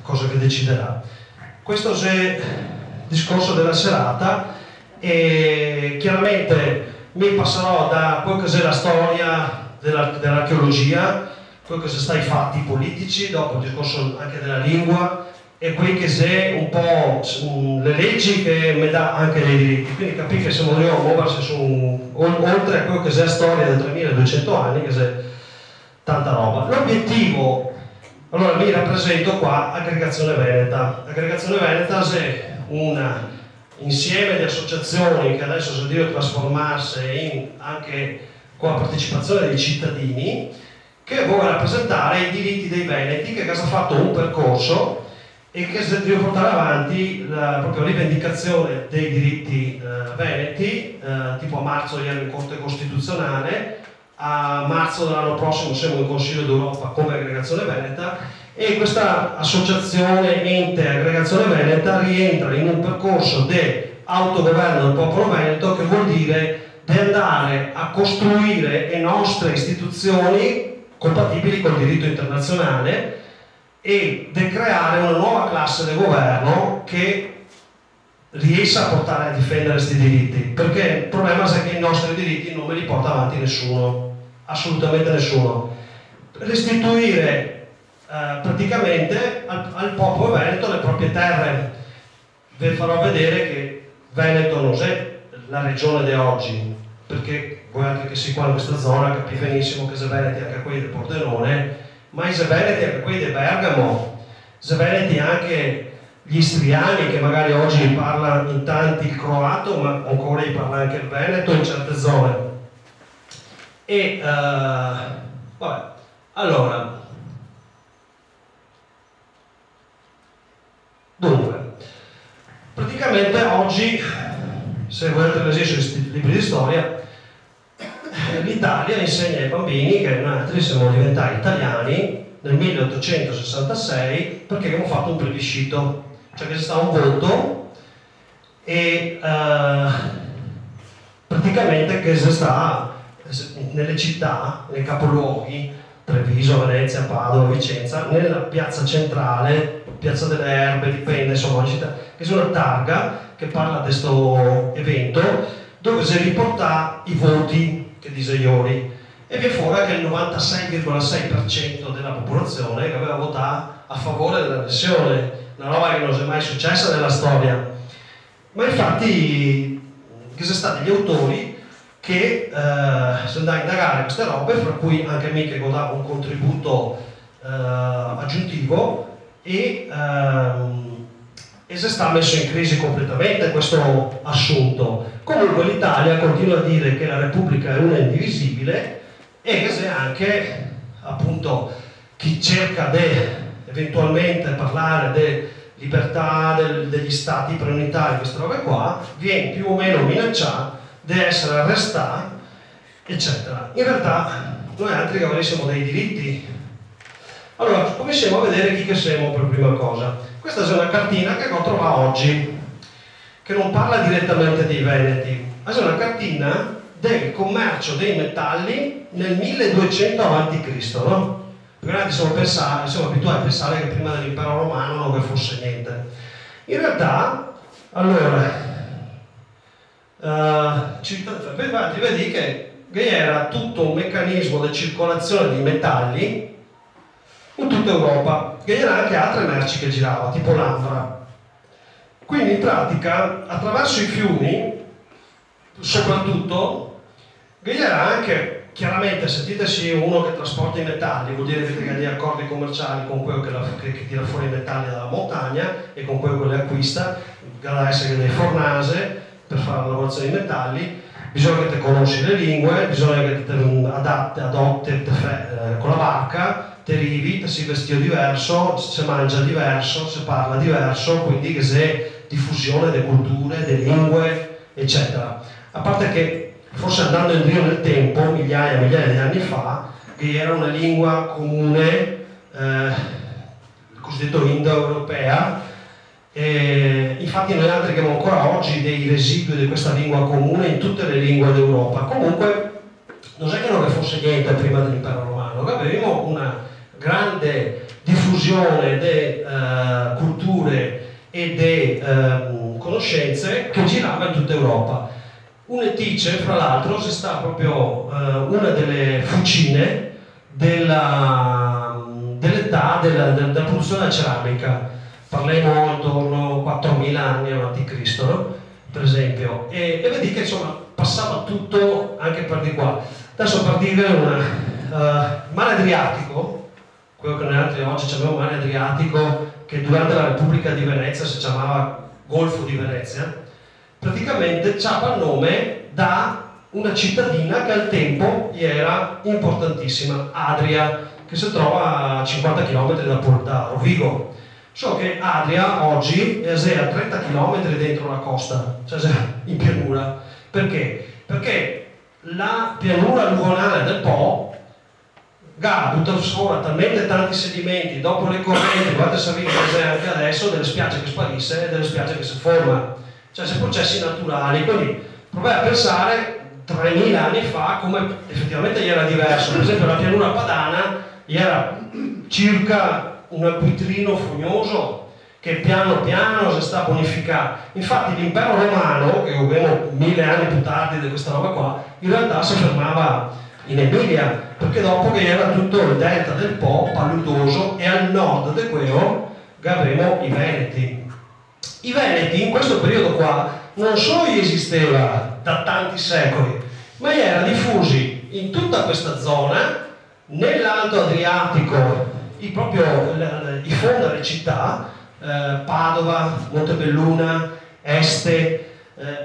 cosa che deciderà. Questo è il discorso della serata e chiaramente mi passerò da quel che è la storia dell'archeologia, quel che sta ai fatti politici, dopo il discorso anche della lingua e quel che è un po' le leggi che mi dà anche dei diritti. Quindi capite che siamo lì a muoversi oltre a quello che è la storia del 3200 anni, che è tanta roba. L'obiettivo, allora mi rappresento qua Aggregazione Veneta. Aggregazione Veneta è un insieme di associazioni che adesso si deve trasformarsi in anche con la partecipazione dei cittadini, che vuole rappresentare i diritti dei veneti, che ha fatto un percorso e che deve portare avanti la propria rivendicazione dei diritti veneti, tipo a marzo ieri in Corte Costituzionale, a marzo dell'anno prossimo siamo in Consiglio d'Europa come Aggregazione Veneta, e questa associazione ente Aggregazione Veneta rientra in un percorso di autogoverno del popolo veneto, che vuol dire di andare a costruire le nostre istituzioni compatibili col diritto internazionale e di creare una nuova classe di governo che riesca a portare a difendere questi diritti, perché il problema è che i nostri diritti non me li porta avanti nessuno, assolutamente nessuno. Restituire praticamente al popolo veneto le proprie terre. Vi farò vedere che Veneto non è la regione di oggi, perché voi anche che si qua in questa zona capite benissimo che se Veneti anche quelli di Pordenone, ma se Veneti anche quelli di Bergamo, se Veneti anche gli istriani, che magari oggi parlano in tanti il croato, ma ancora gli parla anche il veneto in certe zone. E vabbè, allora, dunque, praticamente oggi, se volete leggere sui libri di storia, l'Italia insegna ai bambini che noi siamo diventati italiani nel 1866 perché abbiamo fatto un plebiscito, cioè che c'è stato un voto e praticamente che si sta nelle città, nei capoluoghi, Treviso, Venezia, Padova, Vicenza, nella piazza centrale, piazza delle Erbe, dipende, insomma, una città, che è una targa che parla di questo evento, dove si riporta i voti che dice Iori, e vi è fuori che il 96,6% della popolazione che aveva votato a favore dell'annessione, una roba che non si è mai successa nella storia. Ma infatti che sono stati gli autori che sono andati a indagare queste robe, fra cui anche me che ho dato un contributo aggiuntivo e si sta messo in crisi completamente questo assunto. Comunque l'Italia continua a dire che la Repubblica è una indivisibile e che se anche appunto chi cerca di eventualmente parlare di libertà degli stati preunitari, queste robe qua, viene più o meno minacciato di essere arrestato, eccetera. In realtà noi altri che avessimo dei diritti. Allora, cominciamo a vedere chi che siamo per prima cosa. Questa è una cartina che ho trovato oggi, che non parla direttamente dei veneti, ma è una cartina del commercio dei metalli nel 1200 a.C., no? Perché noi siamo abituati a pensare che prima dell'impero romano non vi fosse niente. In realtà, allora, vedi che era tutto un meccanismo di circolazione di metalli in tutta Europa, che c'erano anche altre merci che giravano, tipo l'ambra. Quindi in pratica, attraverso i fiumi, soprattutto, che era anche, chiaramente, sentitesi uno che trasporta i metalli, vuol dire che ha degli accordi commerciali con quello che tira fuori i metalli dalla montagna e con quello che li acquista, deve essere dei fornase per fare la lavorazione dei metalli, bisogna che te conosci le lingue, bisogna che te adotti con la barca, te rivi, te si vestito diverso, si mangia diverso, si parla diverso, quindi che c'è diffusione delle culture, delle lingue, eccetera. A parte che forse andando in giro nel tempo, migliaia e migliaia di anni fa, che era una lingua comune, il cosiddetto indoeuropea, infatti noi altri abbiamo ancora oggi dei residui di questa lingua comune in tutte le lingue d'Europa. Comunque non è che non ne fosse niente prima dell'impero romano, avevamo una grande diffusione diffusione di culture e di conoscenze che girava in tutta Europa. Un'etice, fra l'altro, si sta proprio una delle fucine dell'età della produzione della ceramica. Parliamo intorno a 4.000 anni avanti Cristo, no? Per esempio, e vedi che insomma passava tutto anche per di qua. Adesso per dire mare Adriatico, quello che noi altri oggi chiamiamo mare Adriatico, che durante la Repubblica di Venezia si chiamava Golfo di Venezia, praticamente c'ha il nome da una cittadina che al tempo era importantissima, Adria, che si trova a 50 km da Rovigo. So che Adria oggi è a 30 km dentro la costa, cioè in pianura. Perché? Perché la pianura alluvionale del Po butta fuori talmente tanti sedimenti dopo le correnti, guardate sapere anche adesso, delle spiagge che sparisse e delle spiagge che si formano, cioè sono processi naturali. Quindi provai a pensare 3.000 anni fa come effettivamente era diverso. Per esempio la pianura padana era circa un acquitrino fognoso che piano piano si sta bonificando. Infatti l'impero romano, che abbiamo 1.000 anni più tardi di questa roba qua, in realtà si fermava in Emilia, perché dopo che era tutto il delta del Po paludoso, e al nord di quello avremo i Veneti. I Veneti in questo periodo qua non solo esisteva da tanti secoli, ma era diffusi in tutta questa zona, nell'Alto Adriatico, i fondi delle città, Padova, Montebelluna, Este,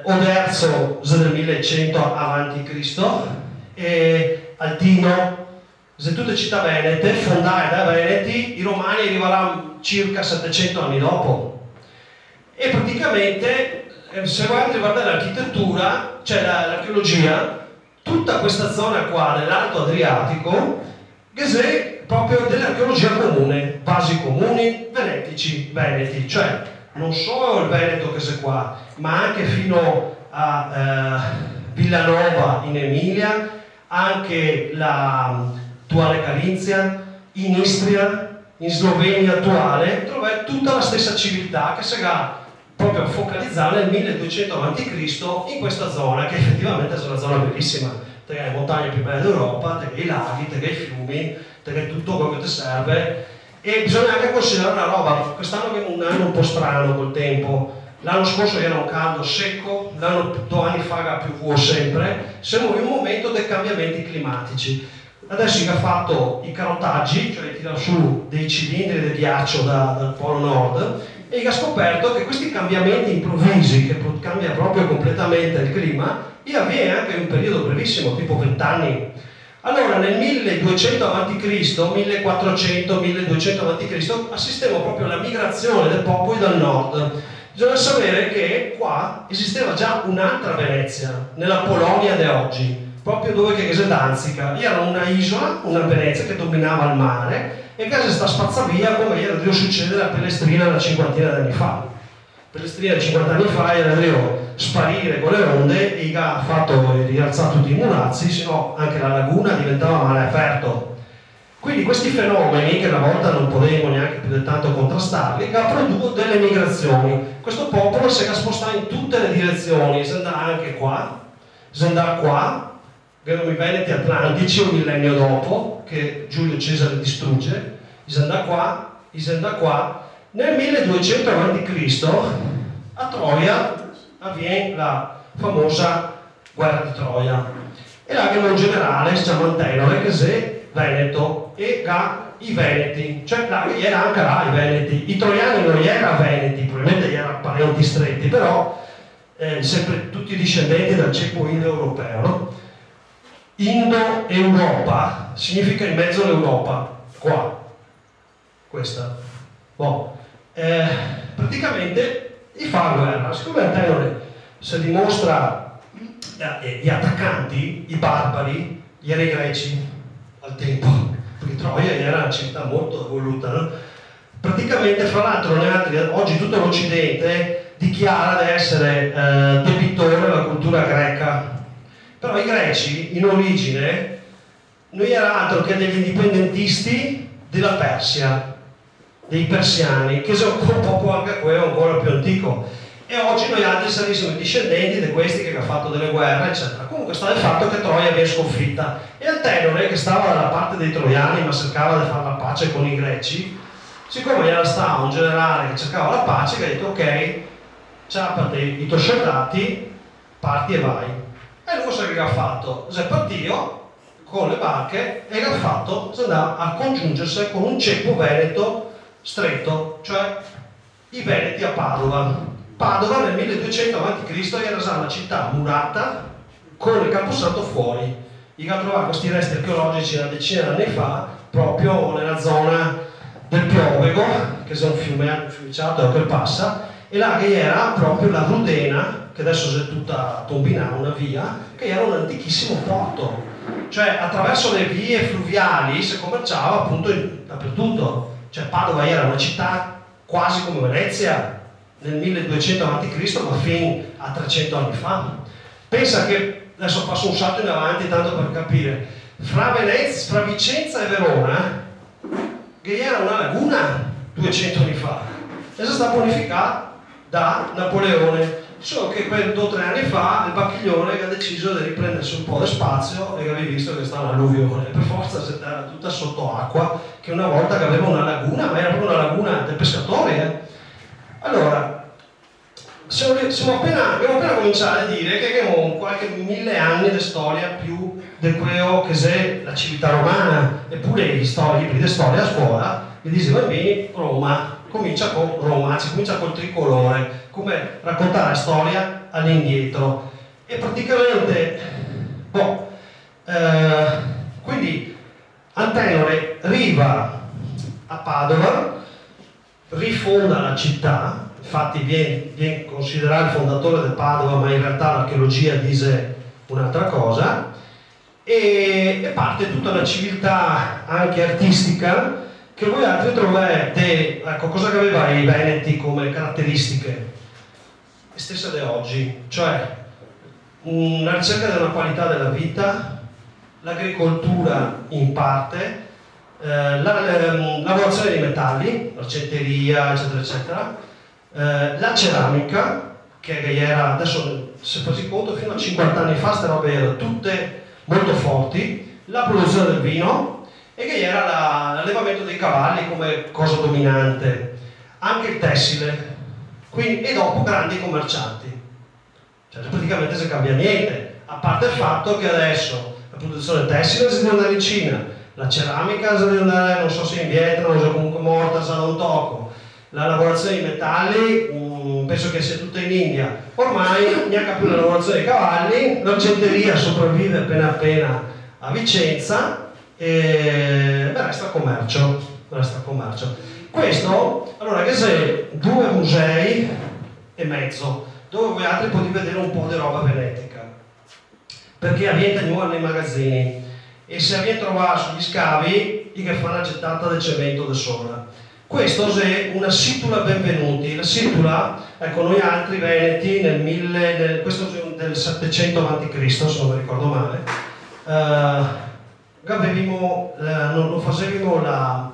Oderzo del 1100 avanti Cristo, e Altino, sono tutte città venete, fondate da Veneti. I Romani arriveranno circa 700 anni dopo. E praticamente, se guardate l'architettura, cioè l'archeologia, tutta questa zona qua dell'Alto Adriatico, che è proprio dell'archeologia comune, vasi comuni veneti, cioè non solo il Veneto che c'è qua, ma anche fino a Villanova in Emilia, anche l'attuale Carinzia, in Istria, in Slovenia attuale, trovate tutta la stessa civiltà che si è proprio focalizzata nel 1200 a.C. in questa zona, che effettivamente è una zona bellissima. Te hai le montagne più belle d'Europa, te hai i laghi, te hai i fiumi, te hai tutto quello che ti serve. E bisogna anche considerare una roba: quest'anno è un anno un po' strano col tempo. L'anno scorso era un caldo secco, 2 anni fa ha piovuto sempre. Siamo in un momento dei cambiamenti climatici. Adesso si è fatto i carotaggi, cioè tira su dei cilindri di ghiaccio dal polo nord, e ha scoperto che questi cambiamenti improvvisi, che cambia proprio completamente il clima, e avviene anche in un periodo brevissimo, tipo 20 anni. Allora nel 1200 a.C., 1400-1200 a.C., assistiamo proprio alla migrazione dei popoli dal nord. Bisogna sapere che qua esisteva già un'altra Venezia, nella Polonia di oggi, proprio dove che è Danzica. Era una isola, una Venezia che dominava il mare, e che si sta spazza via come era deve succedere a Pellestrina una cinquantina d'anni fa. Pellestrina 50 anni fa era deve sparire con le onde, e ha fatto rialzato tutti i mulazzi, sennò anche la laguna diventava mare aperto. Quindi questi fenomeni, che una volta non potevamo neanche più del tanto contrastarli, ha prodotto delle migrazioni. Questo popolo si è spostato in tutte le direzioni, si andrà anche qua, si andrà qua, vedono i Veneti Atlantici un millennio dopo, che Giulio Cesare distrugge, si andrà qua, si andrà qua. Nel 1200 a.C. a Troia avviene la famosa guerra di Troia, e là abbiamo un generale, si chiama Antenore, che è Veneto, e ha i Veneti, cioè là era anche là i Veneti. I troiani non erano Veneti, probabilmente erano parenti stretti, però sempre tutti discendenti dal ceppo indoeuropeo, no? Indo-Europa significa in mezzo all'Europa, qua, questa. Boh. Praticamente gli fa guerra. Siccome Antenore si dimostra gli attaccanti, i barbari, gli eroi greci al tempo, perché Troia era una città molto evoluta, no? Praticamente, fra l'altro, oggi tutto l'Occidente dichiara di essere debitore della cultura greca, però i greci in origine non era altro che degli indipendentisti della Persia. dei persiani, che sono un po' anche quello ancora più antico. E oggi noi altri sarissimo i discendenti di questi che hanno fatto delle guerre, eccetera. Comunque sta il fatto che Troia viene sconfitta. E Antenore, che stava dalla parte dei troiani ma cercava di fare la pace con i greci, siccome era stato un generale che cercava la pace, che ha detto ok, ciappate i tuoi soldati, parti e vai. E lui sa che ha fatto? Si è partito con le barche e ha fatto, si andava a congiungersi con un ceppo veneto stretto, cioè i veneti a Padova. Padova nel 1200 a.C. era già una città murata con il camposanto fuori. Gli ha trovato questi resti archeologici una decina di anni fa, proprio nella zona del Piovego, che è un fiumiciato che passa, e là che era proprio la Rudena, che adesso è tutta tombinata, una via, che era un antichissimo porto. Cioè attraverso le vie fluviali si commerciava appunto dappertutto. Cioè Padova era una città quasi come Venezia nel 1200 a.C., ma fino a 300 anni fa. Pensa che, adesso passo un salto in avanti tanto per capire, fra Vicenza e Verona, che era una laguna 200 anni fa, è stata bonificata da Napoleone, solo che 2 o 3 anni fa il Bacchiglione ha deciso di riprendersi un po' di spazio e avevi visto che stava un'alluvione, per forza era tutta sotto acqua, che una volta che aveva una laguna, ma era proprio una laguna del pescatore. Allora, abbiamo appena cominciato a dire che abbiamo qualche 1000 anni di storia più di quello che è la civiltà romana, eppure i libri di storia a scuola vi dicevano bene Roma comincia con Roma, si comincia col tricolore, come raccontare la storia all'indietro. E praticamente, quindi Antenore arriva a Padova, rifonda la città, infatti viene considerato il fondatore di Padova, ma in realtà l'archeologia dice un'altra cosa, e parte tutta una civiltà anche artistica che voi altri trovate, ecco, cosa che aveva i Veneti come caratteristiche? Le stesse di oggi, cioè la ricerca della qualità della vita, l'agricoltura in parte, la lavorazione di metalli, l'argenteria, eccetera, eccetera, la ceramica, che era, adesso se fasi conto, fino a 50 anni fa queste robe erano tutte molto forti, la produzione del vino, e che era l'allevamento dei cavalli come cosa dominante, anche il tessile, quindi, e dopo grandi commercianti. Cioè praticamente non cambia niente, a parte il fatto che adesso la produzione tessile si deve andare in Cina, la ceramica si deve andare, non so se in Vietnam o comunque morta, se non tocco, la lavorazione di metalli, penso che sia tutta in India, ormai neanche più la lavorazione dei cavalli, l'argenteria sopravvive appena appena a Vicenza, e resta il commercio. Questo, allora, che sei 2 musei e mezzo, dove voi altri potete vedere un po' di roba venetica, perché avete nei magazzini, e se avete trovato sugli scavi, che fanno la gettata del cemento da sola. Questo è una situla benvenuti. La situla, ecco, noi altri veneti questo è del 700 a.C., se non mi ricordo male, non facevamo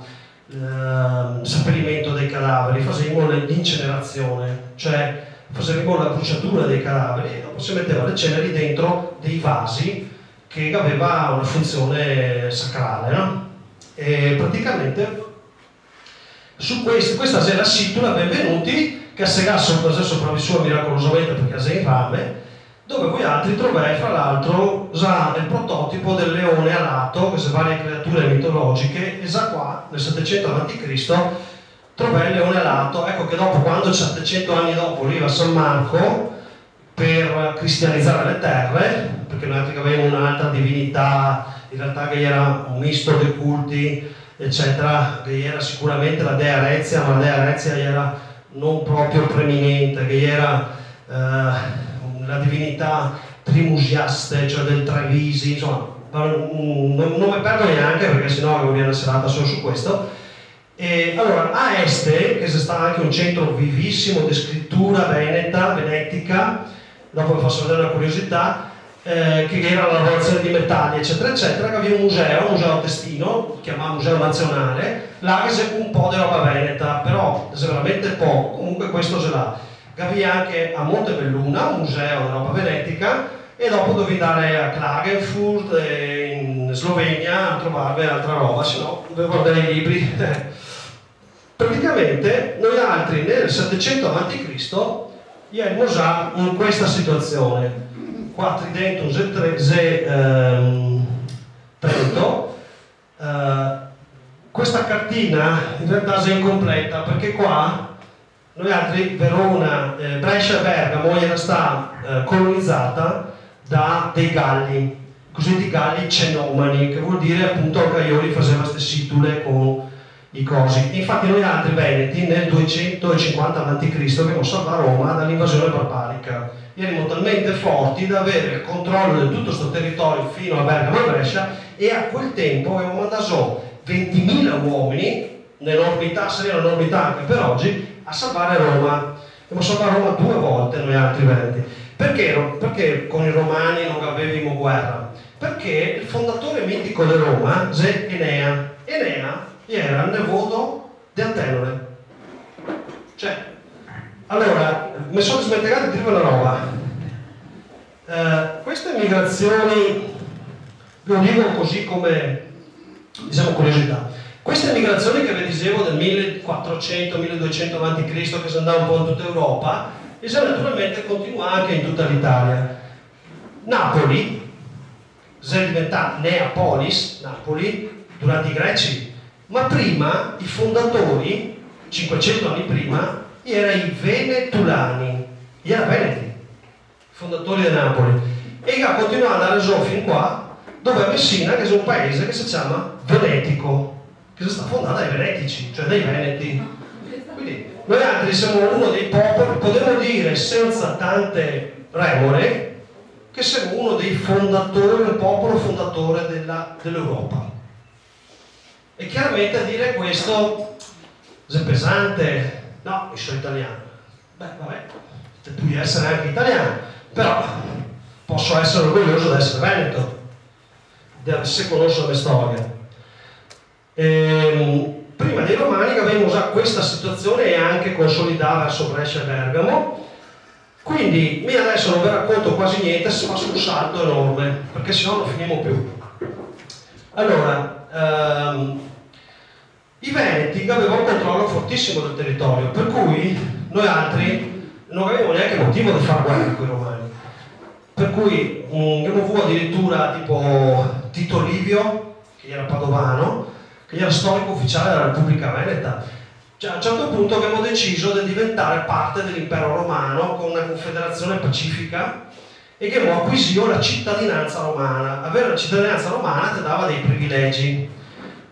il seppellimento dei cadaveri, facevamo l'incinerazione, cioè facevamo la bruciatura dei cadaveri e dopo si metteva le ceneri dentro dei vasi che aveva una funzione sacrale, no? E praticamente su questa è la situla benvenuti, che a Segasso è sopravvissuto miracolosamente perché è in rame, dove voi altri trovate fra l'altro già il prototipo del leone alato, queste varie creature mitologiche, e già qua nel 700 a.C. trovate il leone alato. Ecco che dopo, quando 700 anni dopo arriva a San Marco per cristianizzare le terre, perché noi altri avevamo un'altra divinità, in realtà che era un misto dei culti, eccetera, che era sicuramente la dea Rezia, ma la dea Rezia era non proprio preminente, che era la divinità Trimusiaste, cioè del Trevisi, insomma, non mi perdo neanche perché sennò avevo una serata solo su questo. E allora, a Este, che sta anche un centro vivissimo di scrittura venetica, dopo vi faccio vedere una curiosità, che era la lavorazione di metalli, eccetera, eccetera, che aveva un museo Testino, chiamato Museo Nazionale, là che c'è un po' di roba veneta, però c'è veramente poco, comunque questo ce l'ha. Aveva anche a Montebelluna un museo di roba venetica, e dopo dovevi andare a Klagenfurt in Slovenia a trovare altra roba, se no dovevo guardare i libri. Praticamente noi altri nel 700 a.C. eravamo già in questa situazione. Qua Tridentum Trento, questa cartina in realtà è incompleta, perché qua noi altri, Verona, Brescia e Bergamo era stata colonizzata da dei Galli, cosiddetti Galli cenomani, che vuol dire appunto che Gaioli faceva queste situle con i cosi. Infatti noi altri veneti nel 250 a.C. abbiamo salvato Roma dall'invasione barbarica. Erano talmente forti da avere il controllo di tutto questo territorio fino a Bergamo e Brescia, e a quel tempo avevamo mandato 20.000 uomini, un'enormità, sarebbe un'enormità anche per oggi, a salvare Roma. Abbiamo salvato Roma 2 volte noi altri veneti. Perché con i romani non avevamo guerra? Perché il fondatore mitico di Roma è Enea. Enea era il nepote di Antenore. Cioè, allora, mi sono dimenticato di dire una roba. Queste migrazioni, ve lo dico così come, diciamo, curiosità. Queste migrazioni che vi dicevo del 1400-1200 a.C. che si andava un po' in tutta Europa, e se naturalmente continua anche in tutta l'Italia. Napoli è diventata Neapolis, Napoli, durante i Greci, ma prima i fondatori, 500 anni prima, erano i Venetulani, erano veneti, i fondatori di Napoli, e che continuano ad andare giù fin qua, dove a Messina, che è un paese che si chiama Venetico, che si sta fondato dai Venetici, cioè dai Veneti. Quindi noi altri siamo uno dei popoli, potremmo dire senza tante remore, che siamo uno dei fondatori, un popolo fondatore dell'Europa. E chiaramente a dire questo è pesante. No, io sono italiano. Beh, vabbè, te puoi essere anche italiano, però posso essere orgoglioso di essere veneto, se conosco la mia storia. Prima dei Romani che avevano già questa situazione e anche consolidata verso Brescia e Bergamo, quindi io adesso non vi racconto quasi niente, si fa un salto enorme, perché sennò non finiamo più. Allora, i Veneti avevano un controllo fortissimo del territorio, per cui noi altri non avevamo neanche motivo di fare guerra con i Romani. Per cui abbiamo avuto addirittura tipo Tito Livio, che era padovano, che era storico ufficiale della Repubblica Veneta. Cioè, a un certo punto abbiamo deciso di diventare parte dell'impero romano con una confederazione pacifica, e che abbiamo acquisito la cittadinanza romana. Avere la cittadinanza romana ti dava dei privilegi.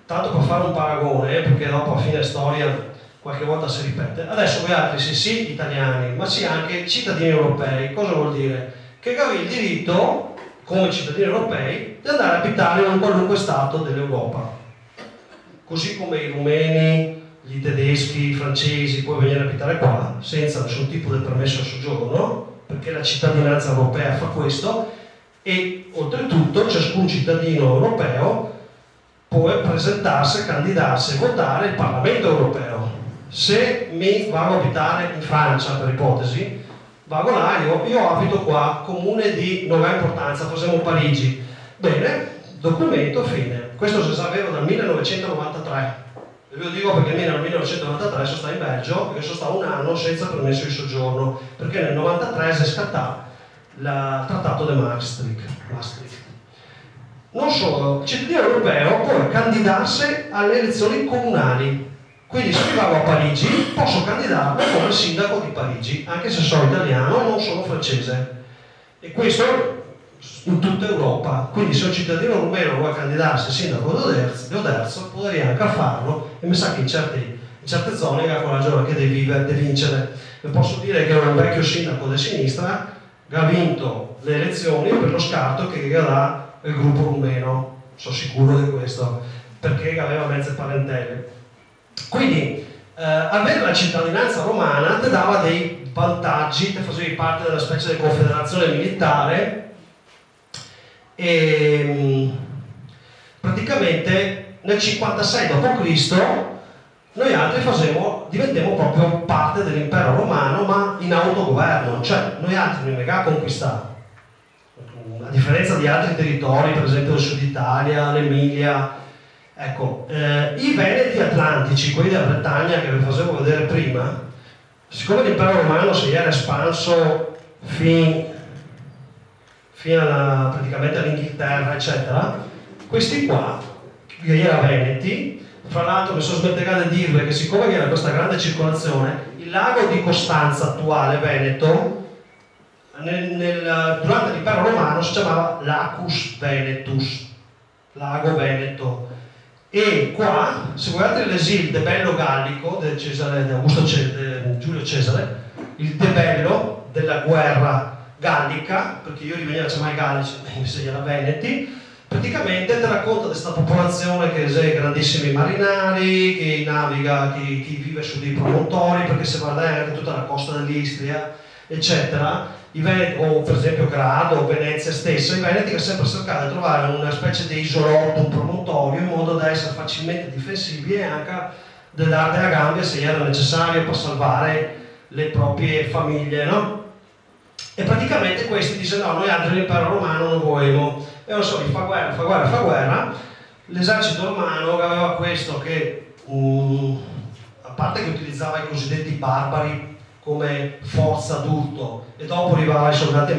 Tanto per fare un paragone, perché dopo a fine storia qualche volta si ripete. Adesso voi altri sì italiani, ma sì anche cittadini europei. Cosa vuol dire? Che avevi il diritto, come cittadini europei, di andare a abitare in un qualunque stato dell'Europa. Così come i rumeni, gli tedeschi, i francesi puoi venire a abitare qua senza nessun tipo di permesso di soggiorno, perché la cittadinanza europea fa questo, e oltretutto ciascun cittadino europeo può presentarsi, candidarsi e votare il Parlamento europeo. Se mi vado a abitare in Francia, per ipotesi, vado là, io abito qua, comune di non ha importanza, facciamo Parigi. Bene, documento, fine. Questo si sapeva dal 1993. E ve lo dico perché nel 1993 sono stato in Belgio e sono stato un anno senza permesso di soggiorno, perché nel 1993 si è scattato il trattato di Maastricht. Non solo, il cittadino europeo può candidarsi alle elezioni comunali. Quindi se io vado a Parigi posso candidarmi come sindaco di Parigi, anche se sono italiano e non sono francese. E questo in tutta Europa. Quindi se un cittadino rumeno vuole candidarsi sindaco di Oderzo, potrei anche farlo, e mi sa che in certe zone ha coraggio anche di vincere. E posso dire che un vecchio sindaco di sinistra che ha vinto le elezioni per lo scarto che dà il gruppo rumeno, sono sicuro di questo, perché aveva mezze parentele. Quindi avere la cittadinanza romana ti dava dei vantaggi, ti facevi parte della specie di confederazione militare, e praticamente nel 56 d.C. noi altri diventemmo proprio parte dell'impero romano, ma in autogoverno, cioè noi altri non mega conquistato, a differenza di altri territori, per esempio il sud Italia, l'Emilia. Ecco, i Veneti atlantici, quelli della Bretagna che vi facevo vedere prima, siccome l'impero romano si era espanso fino praticamente all'Inghilterra, eccetera, questi qua, che erano Veneti, fra l'altro mi sono smentegato di dirvi che siccome era questa grande circolazione, il lago di Costanza attuale, Veneto, durante l'impero romano si chiamava Lacus Venetus, lago Veneto. E qua, se guardate l'esil de Bello Gallico di Giulio Cesare, il de Bello della guerra gallica, perché io rivenivo a chiamare i gallici, invece era Veneti, praticamente ti racconta di questa popolazione che è grandissimi marinari, che naviga, chi vive su dei promontori, perché se guardate anche tutta la costa dell'Istria, eccetera, o per esempio Grado o Venezia stessa, i Veneti che sempre cercato di trovare una specie di isolotto, un promontorio, in modo da essere facilmente difensivi e anche da dare a gambia se era necessario per salvare le proprie famiglie, no? E praticamente questi dicono no, noi altri l'impero romano non vogliamo, e non so, fa guerra. L'esercito romano aveva questo che, a parte che utilizzava i cosiddetti barbari come forza d'urto e dopo arrivava ai soldati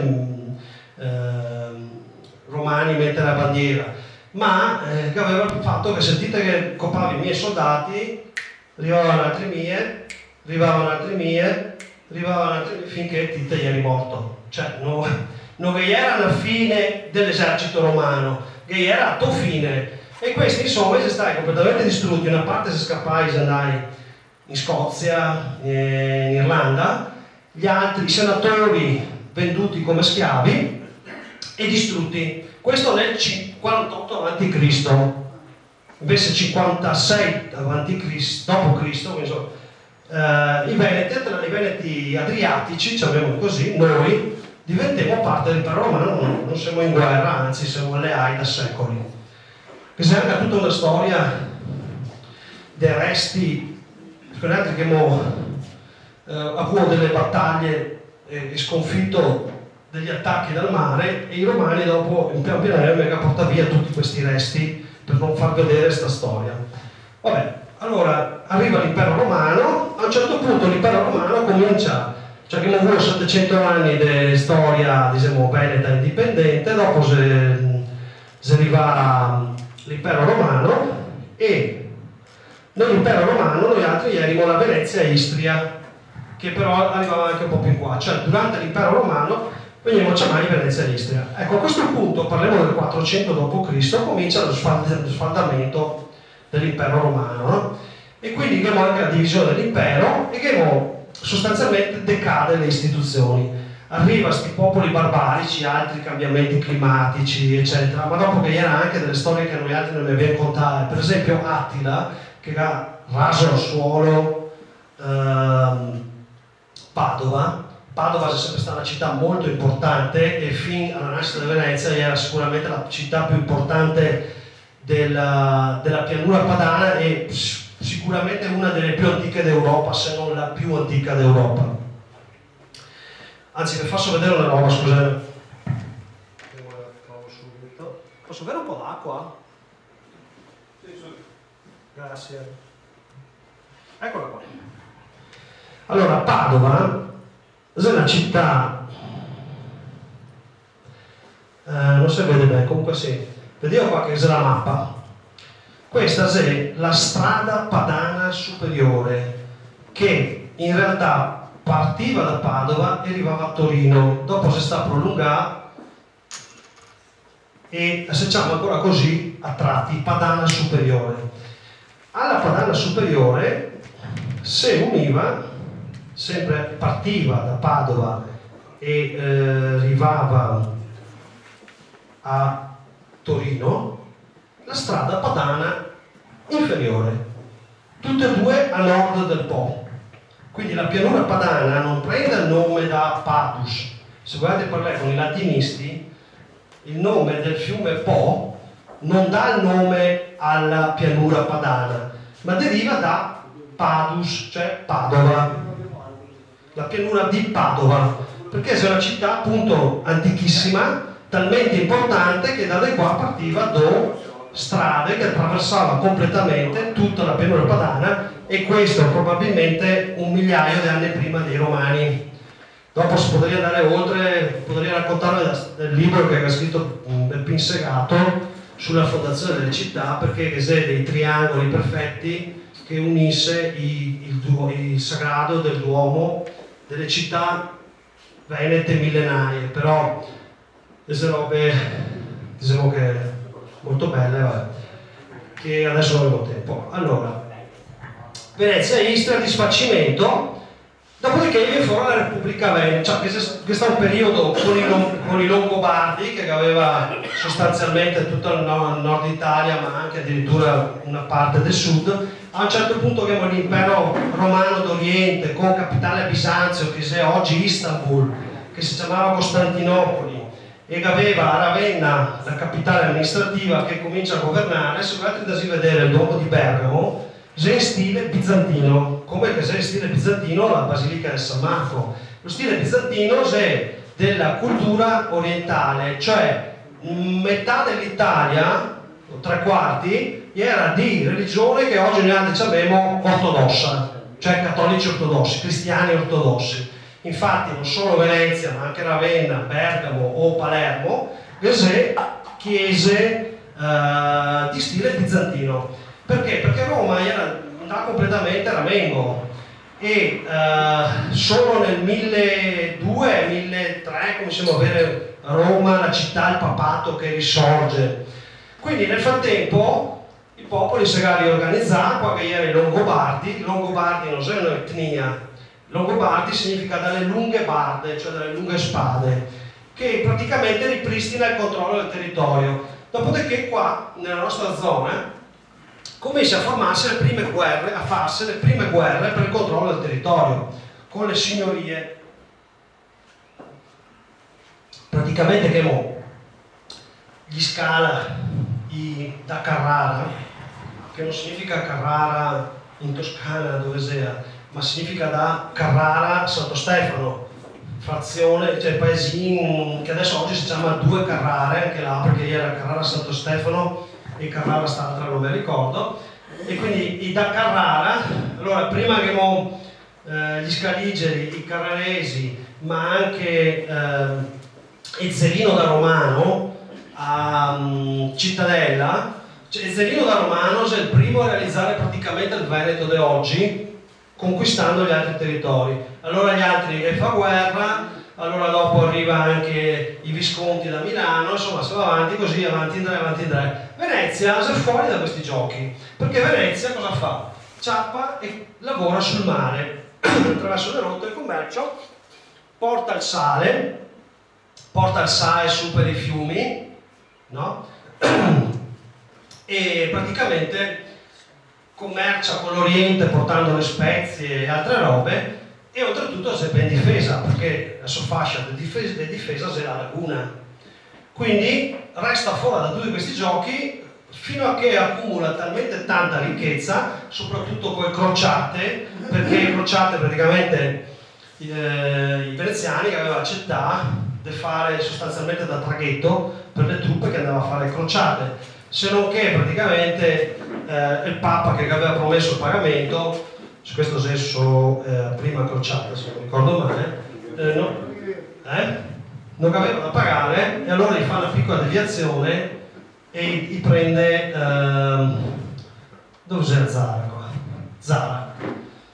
romani a mettere la bandiera, ma che aveva il fatto che sentite che copavi i miei soldati, arrivavano altri miei, finché Tite gli eri morto. Cioè non che era la fine dell'esercito romano, che era la fine. E questi insomma si stati completamente distrutti. Una parte si scappava e andai in Scozia, in Irlanda, gli altri senatori venduti come schiavi e distrutti. Questo nel 58 a.C. Invece 56 a.C., dopo Cristo, i Veneti adriatici, chiamiamoli così, noi diventemmo parte dell'impero romano, non siamo in guerra, anzi siamo alleati da secoli. Che c'è anche tutta una storia dei resti. Scusate che abbiamo avuto delle battaglie e sconfitto degli attacchi dal mare, e i romani dopo in pian piano hanno portato via tutti questi resti per non far vedere questa storia. Vabbè, allora arriva l'impero romano, a un certo punto l'impero romano comincia, cioè che non vuole 700 anni di storia, diciamo, veneta indipendente, dopo si arriva l'impero romano, e nell'impero romano noi altri erimo la Venezia e Istria, che però arrivava anche un po' più qua, cioè durante l'impero romano venivano chiamati Venezia e Istria. Ecco, a questo punto, parliamo del 400 d.C., comincia lo sfaldamento dell'impero romano, no? E quindi abbiamo anche la divisione dell'impero e che sostanzialmente decade le istituzioni. Arriva questi popoli barbarici, altri cambiamenti climatici, eccetera, ma dopo che era anche delle storie che noi altri non ne abbiamo contare. Per esempio Attila, che ha raso al suolo Padova è sempre stata una città molto importante, e fin alla nascita di Venezia era sicuramente la città più importante della pianura padana e sicuramente una delle più antiche d'Europa, se non la più antica d'Europa. Anzi, vi faccio vedere una roba, scusate. Posso avere un po' d'acqua? Grazie. Eccola qua. Allora, Padova è una città, non si vede bene, comunque sì. Vediamo qua che è la mappa. Questa è la strada padana superiore, che in realtà partiva da Padova e arrivava a Torino, dopo si sta prolungando e si chiama ancora così a tratti padana superiore. Alla padana superiore si univa, sempre partiva da Padova e arrivava a Torino, la strada padana inferiore, tutte e due a nord del Po. Quindi la pianura padana non prende il nome da Padus. Se guardate parlare con i latinisti, il nome del fiume Po non dà il nome alla pianura padana, ma deriva da Padus, cioè Padova, la pianura di Padova, perché è una città appunto antichissima, talmente importante che da qua partiva strade che attraversava completamente tutta la pianura padana, e questo probabilmente 1 migliaio di anni prima dei Romani. Dopo si potrebbe andare oltre, potrei raccontarvi del libro che ha scritto Pepin Segato sulla fondazione delle città, perché c'è dei triangoli perfetti che unisse il sagrado del Duomo delle città venete millenarie, però queste robe diciamo che molto belle, vabbè, che adesso non avevo tempo. Allora, Venezia, Istria, disfacimento. Dopodiché viene fuori la Repubblica Veneta, cioè che è stato un periodo con i Longobardi, che aveva sostanzialmente tutto il nord Italia, ma anche addirittura una parte del sud. A un certo punto abbiamo l'impero romano d'Oriente, con capitale a Bisanzio, che è oggi Istanbul, che si chiamava Costantinopoli, e che aveva a Ravenna la capitale amministrativa, che comincia a governare. Se volete andare a vedere il Duomo di Bergamo, c'è in stile bizantino, come che c'è in stile bizantino la Basilica del San Marco. Lo stile bizantino è della cultura orientale, cioè metà dell'Italia, 3/4, era di religione che oggi noi diciamo ortodossa, cioè cattolici ortodossi, cristiani ortodossi. Infatti non solo Venezia, ma anche Ravenna, Bergamo o Palermo, c'è chiese di stile bizantino. Perché? Perché Roma era completamente ramengo, e solo nel 1200-1300 cominciamo a avere Roma, la città, il papato che risorge. Quindi nel frattempo i popoli si erano riorganizzati, qua che erano i Longobardi. I Longobardi non sono un'etnia, Longobardi significa dalle lunghe barde, cioè dalle lunghe spade, che praticamente ripristina il controllo del territorio. Dopodiché qua, nella nostra zona, comincia a farsi le prime guerre per il controllo del territorio, con le signorie. Praticamente che gli Scala da Carrara, che non significa Carrara in Toscana dove sia, ma significa da Carrara Santo Stefano, frazione, cioè paesino che adesso oggi si chiama Due Carrare, anche là, perché era Carrara Santo Stefano e Carrara st'altra non mi ricordo. E quindi i da Carrara, allora prima che gli Scaligeri, i Carraresi, ma anche Ezzelino da Romano a Cittadella, cioè Ezzelino da Romano è il primo a realizzare praticamente il Veneto di oggi, conquistando gli altri territori. Allora gli altri che fa guerra, allora dopo arriva anche i Visconti da Milano, insomma si va avanti così, avanti in tre. Venezia è fuori da questi giochi, perché Venezia cosa fa? Ciappa e lavora sul mare, attraverso le rotte del commercio, porta il sale su per i fiumi, no? E praticamente commercia con l'Oriente portando le spezie e altre robe, e oltretutto è ben difesa, perché la sua fascia di difesa è la laguna. Quindi resta fuori da tutti questi giochi fino a che accumula talmente tanta ricchezza, soprattutto con le crociate, perché le crociate praticamente i veneziani che avevano la città di fare sostanzialmente da traghetto per le truppe che andavano a fare le crociate, se non che praticamente il Papa che aveva promesso il pagamento, su questo senso prima crociata se non ricordo male, non aveva da pagare, e allora gli fa una piccola deviazione e gli prende dove c'era Zara qua? Zara,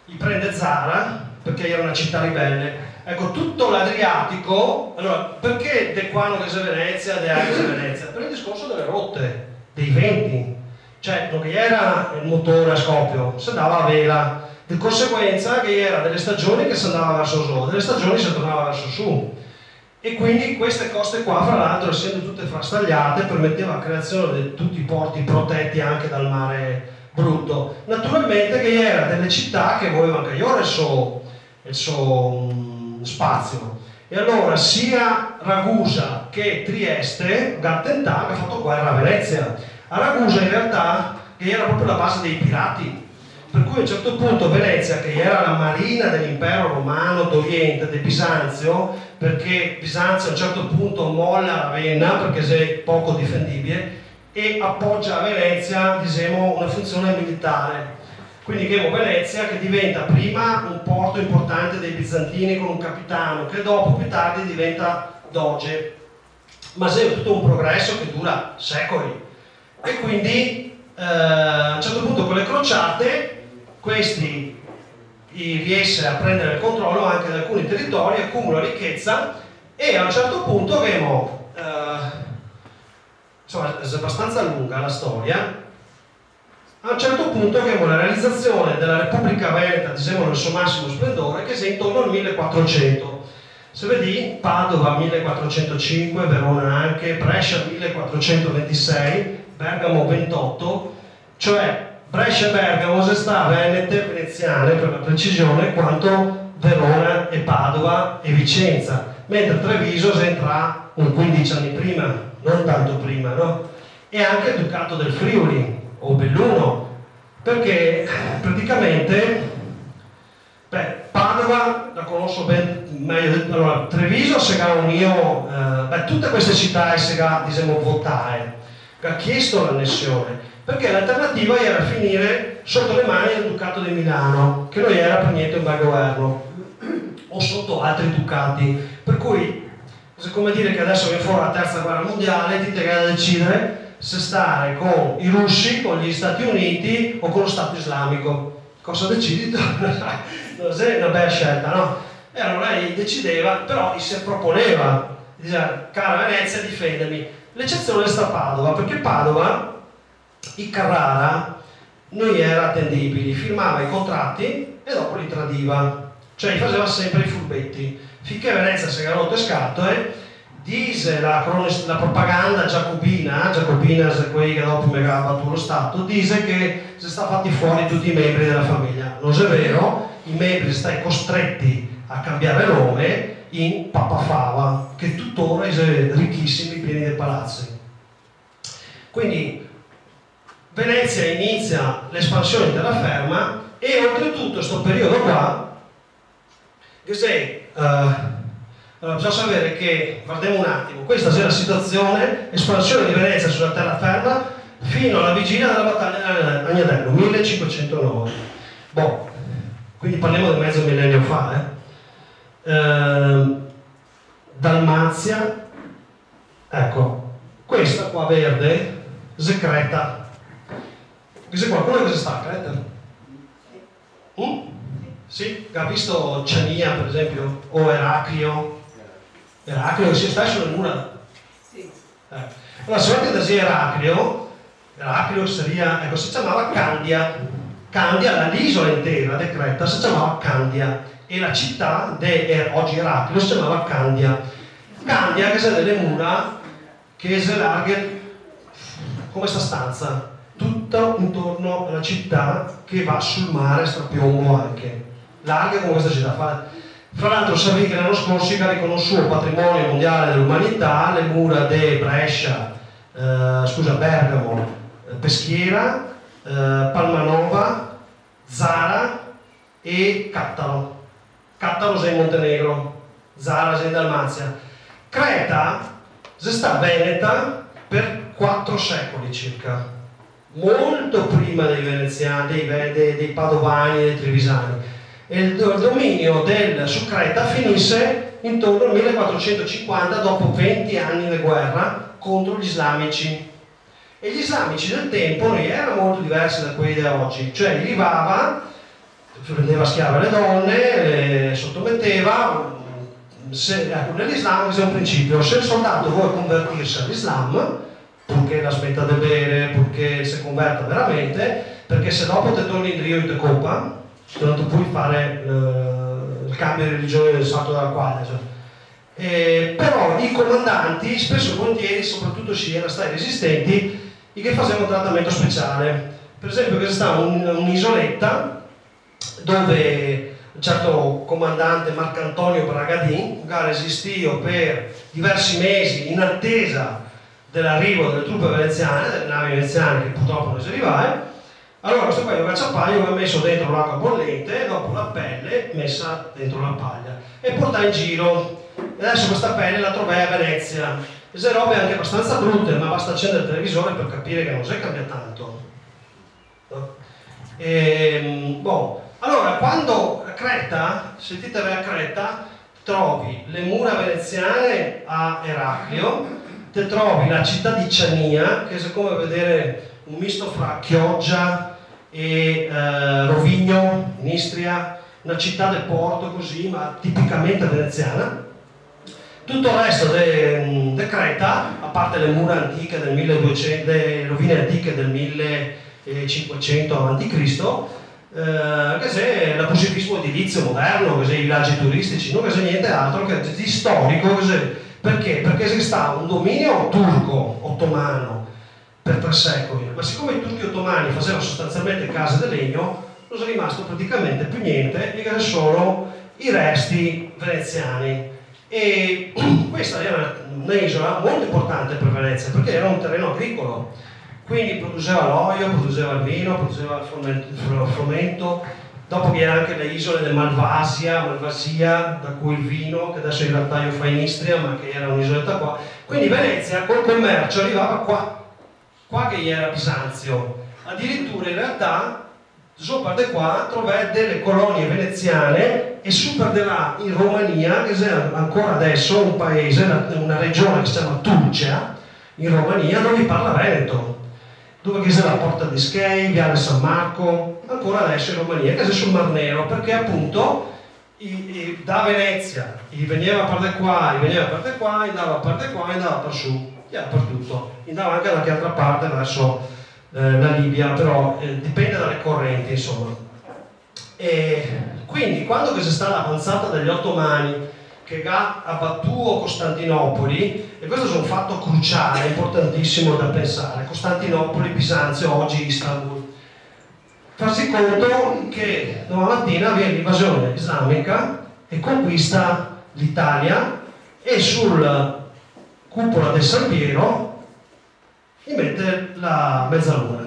gli prende Zara perché era una città ribelle. Ecco, tutto l'Adriatico, allora perché de qua non c'è Venezia, de là c'è Venezia? Per il discorso delle rotte, dei venti, cioè non era il motore a scoppio, si andava a vela, di conseguenza che era delle stagioni che si andava verso su, delle stagioni si tornava verso su, e quindi queste coste qua, fra l'altro, essendo tutte frastagliate, permetteva la creazione di tutti i porti protetti anche dal mare brutto. Naturalmente che era delle città che volevano anche io il suo spazio, E allora sia Ragusa che Trieste, Gartental, ha fatto guerra a Venezia. A Ragusa in realtà che era proprio la base dei pirati, per cui a un certo punto Venezia, che era la marina dell'impero romano d'Oriente, di Bisanzio, perché Bisanzio a un certo punto molla Ravenna perché è poco difendibile e appoggia a Venezia, diciamo, una funzione militare. Quindi abbiamo Venezia che diventa prima un porto importante dei bizantini con un capitano che dopo più tardi diventa doge, ma è tutto un progresso che dura secoli. E quindi a un certo punto con le crociate questi riesce a prendere il controllo anche di alcuni territori, accumula ricchezza e a un certo punto abbiamo, insomma è abbastanza lunga la storia, a un certo punto abbiamo la realizzazione della Repubblica Veneta, diciamo nel suo massimo splendore, che sia intorno al 1400. Se vedi, Padova 1405, Verona anche, Brescia 1426, Bergamo 28, cioè Brescia e Bergamo si sta venete, veneziane per la precisione, quanto Verona e Padova e Vicenza, mentre Treviso si entra un 15 anni prima, non tanto prima, no? E anche il Ducato del Friuli o Belluno, perché praticamente Padova la conosco ben meglio, allora Treviso se ha un io, tutte queste città si ha, diciamo, votare, ha chiesto l'annessione, perché l'alternativa era finire sotto le mani del Ducato di Milano, che non era per niente un bel governo, o sotto altri ducati, per cui è come dire che adesso viene fuori la terza guerra mondiale, ti devi decidere se stare con i russi, con gli Stati Uniti o con lo Stato islamico. Cosa decidi? Non è una bella scelta, no? E allora lei decideva, però si proponeva, diceva, cara Venezia, difendimi. L'eccezione sta a Padova, perché Padova, i Carrara, non era attendibili, firmava i contratti e dopo li tradiva, cioè li faceva sempre i furbetti. Finché Venezia si era rotto e scatole, dice la propaganda giacobina quelli che dopo mi aveva battuto lo Stato, dice che si sta fatti fuori tutti i membri della famiglia. Non è vero, i membri stai costretti a cambiare nome in Papafava, che tuttora è ricchissimi, pieni di palazzi. Quindi Venezia inizia l'espansione di terraferma e oltretutto questo periodo qua, che sei allora, bisogna sapere che, guardiamo un attimo, questa è la situazione, espansione di Venezia sulla terraferma fino alla vigilia della battaglia di Agnadello, 1509. Boh, quindi parliamo di mezzo millennio fa. Dalmazia, ecco, questa qua verde, è Creta. C'è qualcuno che sta a Creta? Sì? Ha visto Ciania per esempio? O Eraclio? Eraclio si sta sulle mura? Sì. Allora, se vedete da Eraclio seria, ecco, si chiamava Candia. Candia, l'isola intera di Creta si chiamava Candia e la città oggi Eraclio si chiamava Candia. Candia che sono delle mura che si larghe come sta stanza, tutta intorno alla città che va sul mare, strapiombo anche, larghe come questa città. Fra l'altro sapete che l'anno scorso ha riconosciuto il patrimonio mondiale dell'umanità le mura di Brescia, Bergamo, Peschiera, Palmanova, Zara e Cattaro. Cattaro è in Montenegro, Zara è in Dalmazia. Creta è stata veneta per 4 secoli circa, molto prima dei veneziani, dei padovani e dei trevisani. E il dominio su Creta finisse intorno al 1450, dopo 20 anni di guerra contro gli islamici. E gli islamici del tempo non erano molto diversi da quelli di oggi, cioè arrivava, prendeva schiave le donne, le sottometteva. Nell'Islam c'è un principio: se il soldato vuole convertirsi all'Islam, purché la smetta di bere, purché si converta veramente, perché se dopo te torni in Rio e te coppa, non tu puoi fare il cambio di religione del salto della quadra. Però i comandanti spesso e volentieri, soprattutto se erano stati resistenti, che facevano un trattamento speciale. Per esempio che c'è stata un'isoletta dove un certo comandante Marcantonio Bragadin, che resistì per diversi mesi in attesa dell'arrivo delle truppe veneziane, delle navi veneziane che purtroppo non si arrivava. Allora questo qua, il cacciapaglia, aveva messo dentro l'acqua bollente e dopo la pelle messa dentro la paglia e portava in giro. E adesso questa pelle la trovai a Venezia. Queste robe anche abbastanza brutte, ma basta accendere il televisore per capire che non si cambia tanto. No? Allora, quando a Creta, sentite a Creta, trovi le mura veneziane a Eraclio, te trovi la città di Ciania, che è come vedere un misto fra Chioggia e Rovigno, in Istria, una città del porto così, ma tipicamente veneziana. Tutto il resto di Creta, a parte le mura antiche del 1200, le rovine antiche del 1500 a.C., che è l'abusivismo edilizio moderno, che è i villaggi turistici, non che è niente altro che di storico. Perché? Perché c'è stato un dominio turco, ottomano, per 3 secoli, ma siccome i turchi ottomani facevano sostanzialmente case di legno, non è rimasto praticamente più niente, e solo i resti veneziani. E questa era un'isola molto importante per Venezia, perché era un terreno agricolo, quindi produceva l'olio, produceva il vino, produceva il frumento. Dopo vi era anche le isole del Malvasia, da cui il vino, che adesso in realtà io fa in Istria, ma che era un'isoletta qua. Quindi Venezia col commercio arrivava qua che era Bisanzio. Addirittura in realtà sopra di qua trovate delle colonie veneziane e super di là in Romania, che è ancora adesso un paese, una regione che si chiama Tulcea, in Romania, dove parla veneto, dove c'è la Porta di Schei, Viale San Marco, ancora adesso in Romania, che è sul Mar Nero, perché appunto da Venezia gli veniva a parte qua, gli veniva a parte qua, andava a parte qua, andava per su, dappertutto, andava anche da qualche altra parte verso la Libia, però dipende dalle correnti, insomma. E quindi quando c'è stata l'avanzata degli ottomani che ha abbattuto Costantinopoli, e questo è un fatto cruciale, importantissimo da pensare, Costantinopoli, Bisanzio, oggi Istanbul, farsi conto che domani mattina viene l'invasione islamica e conquista l'Italia e sul cupola del San Piero gli mette la mezzaluna.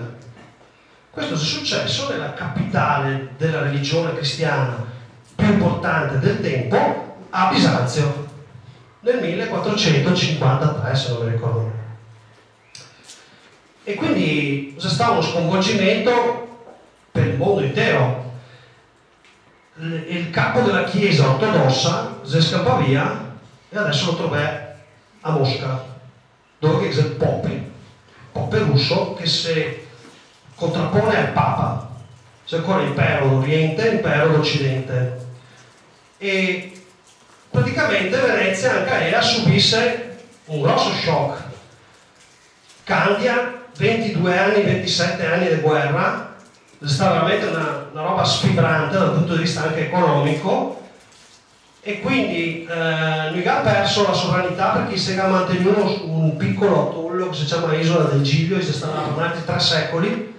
Questo è successo nella capitale della religione cristiana più importante del tempo, a Bisanzio, nel 1453, se non mi ricordo bene. E quindi c'è stato uno sconvolgimento per il mondo intero. Il capo della chiesa ortodossa si scappa via e adesso lo trova a Mosca, dove c'è il Pope russo, che si contrappone al Papa. C'è ancora l'impero d'Oriente e l'impero d'Occidente. E praticamente Venezia anche lei subisse un grosso shock. Candia, 22 anni, 27 anni di guerra, è stata veramente una roba sfibrante dal punto di vista anche economico, e quindi lui ha perso la sovranità perché si era mantenuto un piccolo atollo che si chiama Isola del Giglio, e si è stato per altri 3 secoli,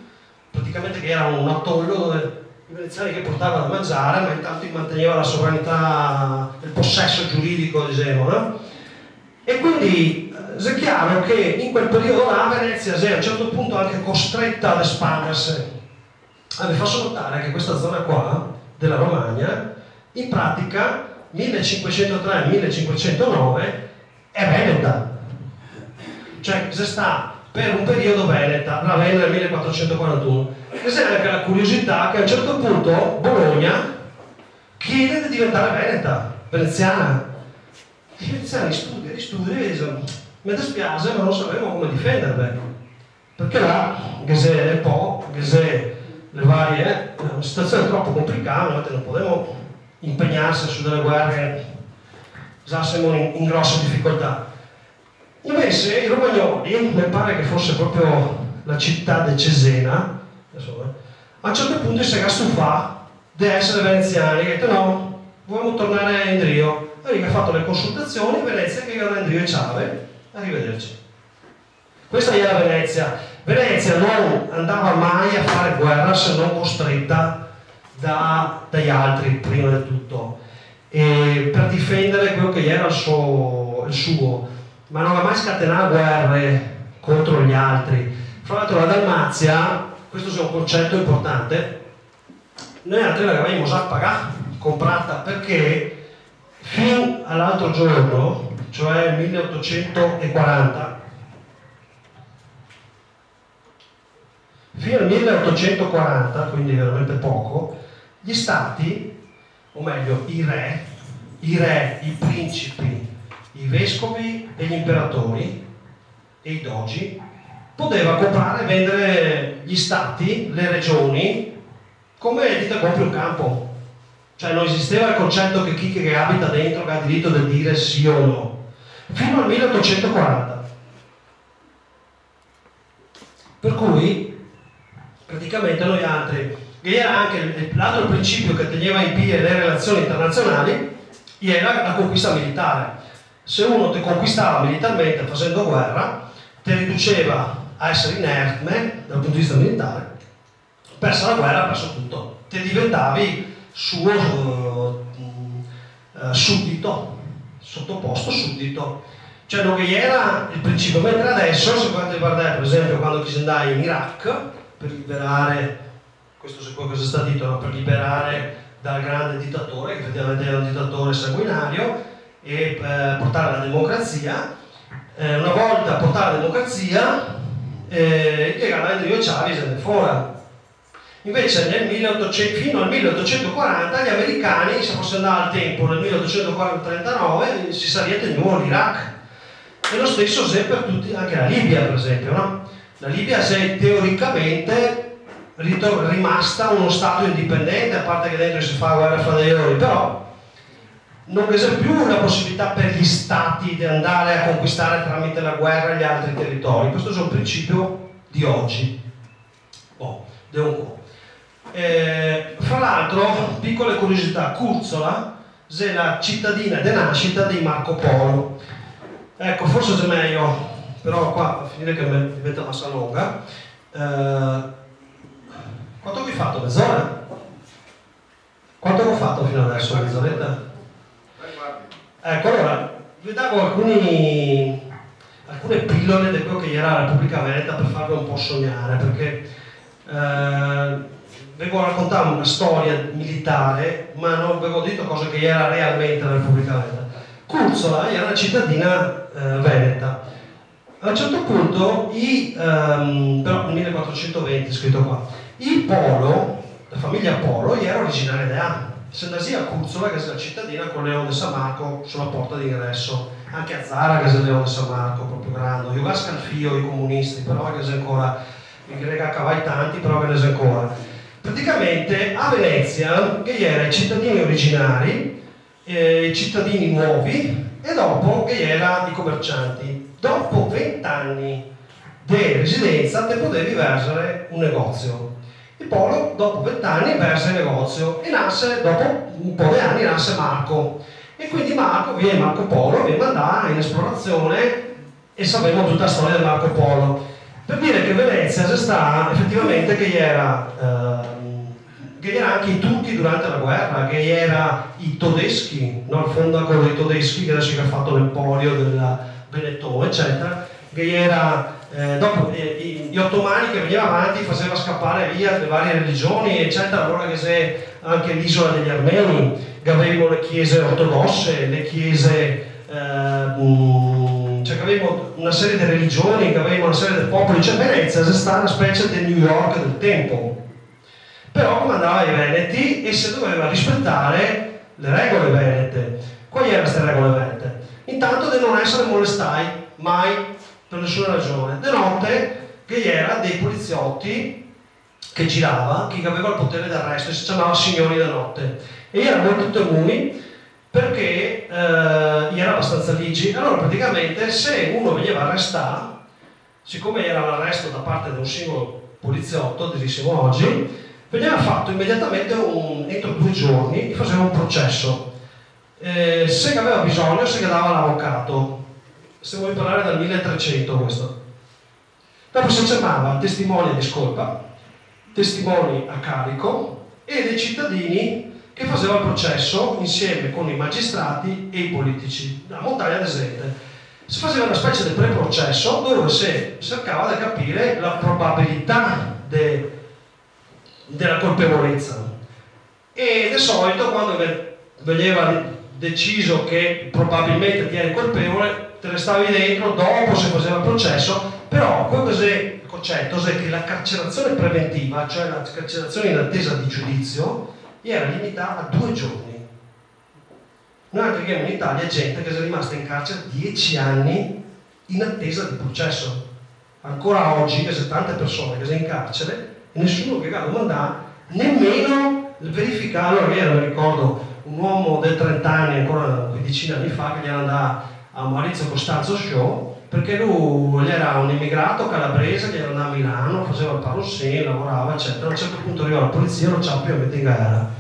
praticamente, che era un atollo dove i veneziani che portavano da mangiare, ma intanto manteneva la sovranità, il possesso giuridico, diciamo, no? E quindi è chiaro che in quel periodo là Venezia è a un certo punto anche costretta ad espandersi. Vi faccio notare che questa zona qua della Romagna, in pratica 1503-1509 è veneta, cioè se sta per un periodo veneta, Ravenna nel 1441. E c'è anche la curiosità che a un certo punto Bologna chiede di diventare veneta, veneziana. I veneziani studiano, mi dispiace, ma non sapevamo come difenderle, perché là, che se le varie, è una situazione troppo complicata, noi non potevamo impegnarsi su delle guerre, già siamo in grosse difficoltà. Invece i romagnoli, mi pare che fosse proprio la città di Cesena, a un certo punto si era stufato di essere veneziani, che ha detto no, vogliamo tornare a Endrio. E lì ha fatto le consultazioni, Venezia che era Endrio e Ciave, arrivederci. Questa era Venezia. Venezia non andava mai a fare guerra se non costretta dagli altri prima di tutto, e per difendere quello che era il suo, ma non ha mai scatenato guerre contro gli altri. Fra l'altro la Dalmazia, questo è un concetto importante, noi altri l'avevamo già pagata, comprata, perché fino all'altro giorno, cioè il 1840, fino al 1840, quindi veramente poco, gli stati, o meglio i re, i principi, i vescovi e gli imperatori e i dogi poteva comprare e vendere gli stati, le regioni, come dite compri un campo. Cioè non esisteva il concetto che chi che abita dentro ha diritto di dire sì o no, fino al 1840. Per cui praticamente noi altri, che era anche l'altro principio che teneva in piedi le relazioni internazionali, era la conquista militare. Se uno ti conquistava militarmente facendo guerra, ti riduceva a essere inerme dal punto di vista militare, persa la guerra, perso tutto, ti diventavi suo suddito, sottoposto suddito. Cioè non che era il principio, mentre adesso, se guardate per esempio quando si andava in Iraq per liberare, questo è quello che si sta dicendo, per liberare dal grande dittatore, che effettivamente era un dittatore sanguinario, e portare la democrazia. Una volta portare la democrazia, legalmente io Chavez e fuori. Invece fino al 1840 gli americani, se fosse andato al tempo, nel 1839 si sarebbe tenuto l'Iraq. E lo stesso se per tutti, anche la Libia per esempio, no? La Libia è teoricamente rimasta uno stato indipendente, a parte che dentro si fa guerra fra di loro, però non c'è più la possibilità per gli stati di andare a conquistare tramite la guerra gli altri territori. Questo è un principio di oggi. Fra l'altro, piccole curiosità, Curzola è la cittadina di nascita di Marco Polo. Ecco, forse è meglio, però qua a finire che diventa massa lunga. Quanto vi ho fatto? Mezz'ora? Quanto ho fatto fino adesso? Mezz'oretta? Ecco, allora, vi davo alcune pillole di quello che era la Repubblica Veneta per farvi un po' sognare, perché avevo raccontato una storia militare, ma non avevo detto cosa che era realmente la Repubblica Veneta. Curzola era una cittadina veneta. A un certo punto, però nel 1420 è scritto qua, i Polo, la famiglia Polo, era originaria di A. Sendasia a Curzola, che è la cittadina con Leone de San Marco sulla porta d'ingresso, anche a Zara, che è Leone de San Marco, proprio grande, io Scanfio, i comunisti, però che è ancora, in greca cavai tanti, però che ne è ancora. Praticamente a Venezia, che era i cittadini originari, i cittadini nuovi, e dopo che era i commercianti. Dopo 20 anni di residenza te potevi versare un negozio. Il Polo dopo 20 anni versa il negozio e nasce, dopo un po' di anni, nasce Marco. E quindi Marco Polo viene mandato in esplorazione e sappiamo tutta la storia di Marco Polo. Per dire che Venezia sta effettivamente che era anche i turchi durante la guerra, che era i tedeschi, no? Il fondatore dei tedeschi, che adesso che ha fatto l'emporio del Benetton, eccetera, che era dopo gli ottomani che venivano avanti, faceva scappare via le varie religioni, eccetera. Allora che c'è anche l'isola degli armeni, che avevano le chiese ortodosse, le chiese cioè che avevano una serie di religioni, che avevano una serie di popoli. Cioè Venezia è stata una specie di New York del tempo, però comandava i veneti e si doveva rispettare le regole venete. Quali erano queste regole venete? Intanto di non essere molestati mai per nessuna ragione. Di notte che era dei poliziotti che girava, che aveva il potere d'arresto, e si chiamava signori della notte, e erano molto temui perché era abbastanza ligi. Allora praticamente se uno veniva arrestato, siccome era l'arresto da parte di un singolo poliziotto, dirissimo oggi, veniva fatto immediatamente entro 2 giorni, gli faceva un processo. Se aveva bisogno si chiamava l'avvocato. Stiamo a parlare dal 1300 questo. Dopo si chiamava testimoni a discolpa, testimoni a carico e dei cittadini che facevano il processo insieme con i magistrati e i politici. La montagna desente. Si faceva una specie di pre-processo dove si cercava di capire la probabilità della colpevolezza. E di solito quando veniva deciso che probabilmente ti eri colpevole, te ne stavi dentro, dopo si faceva il processo, però il concetto è che la carcerazione preventiva, cioè la carcerazione in attesa di giudizio, era limitata a 2 giorni. Noi abbiamo in Italia gente che è rimasta in carcere 10 anni in attesa di processo. Ancora oggi che c'è tante persone che sono in carcere e nessuno che ha domandato nemmeno verificare. Allora io mi ricordo un uomo del 30 anni, ancora una quindicina anni fa, che gli andava a Maurizio Costanzo Show perché lui era un immigrato calabrese che andava a Milano, faceva il parossino, lavorava eccetera. A un certo punto arriva la polizia e lo ciappa e lo mette in gara.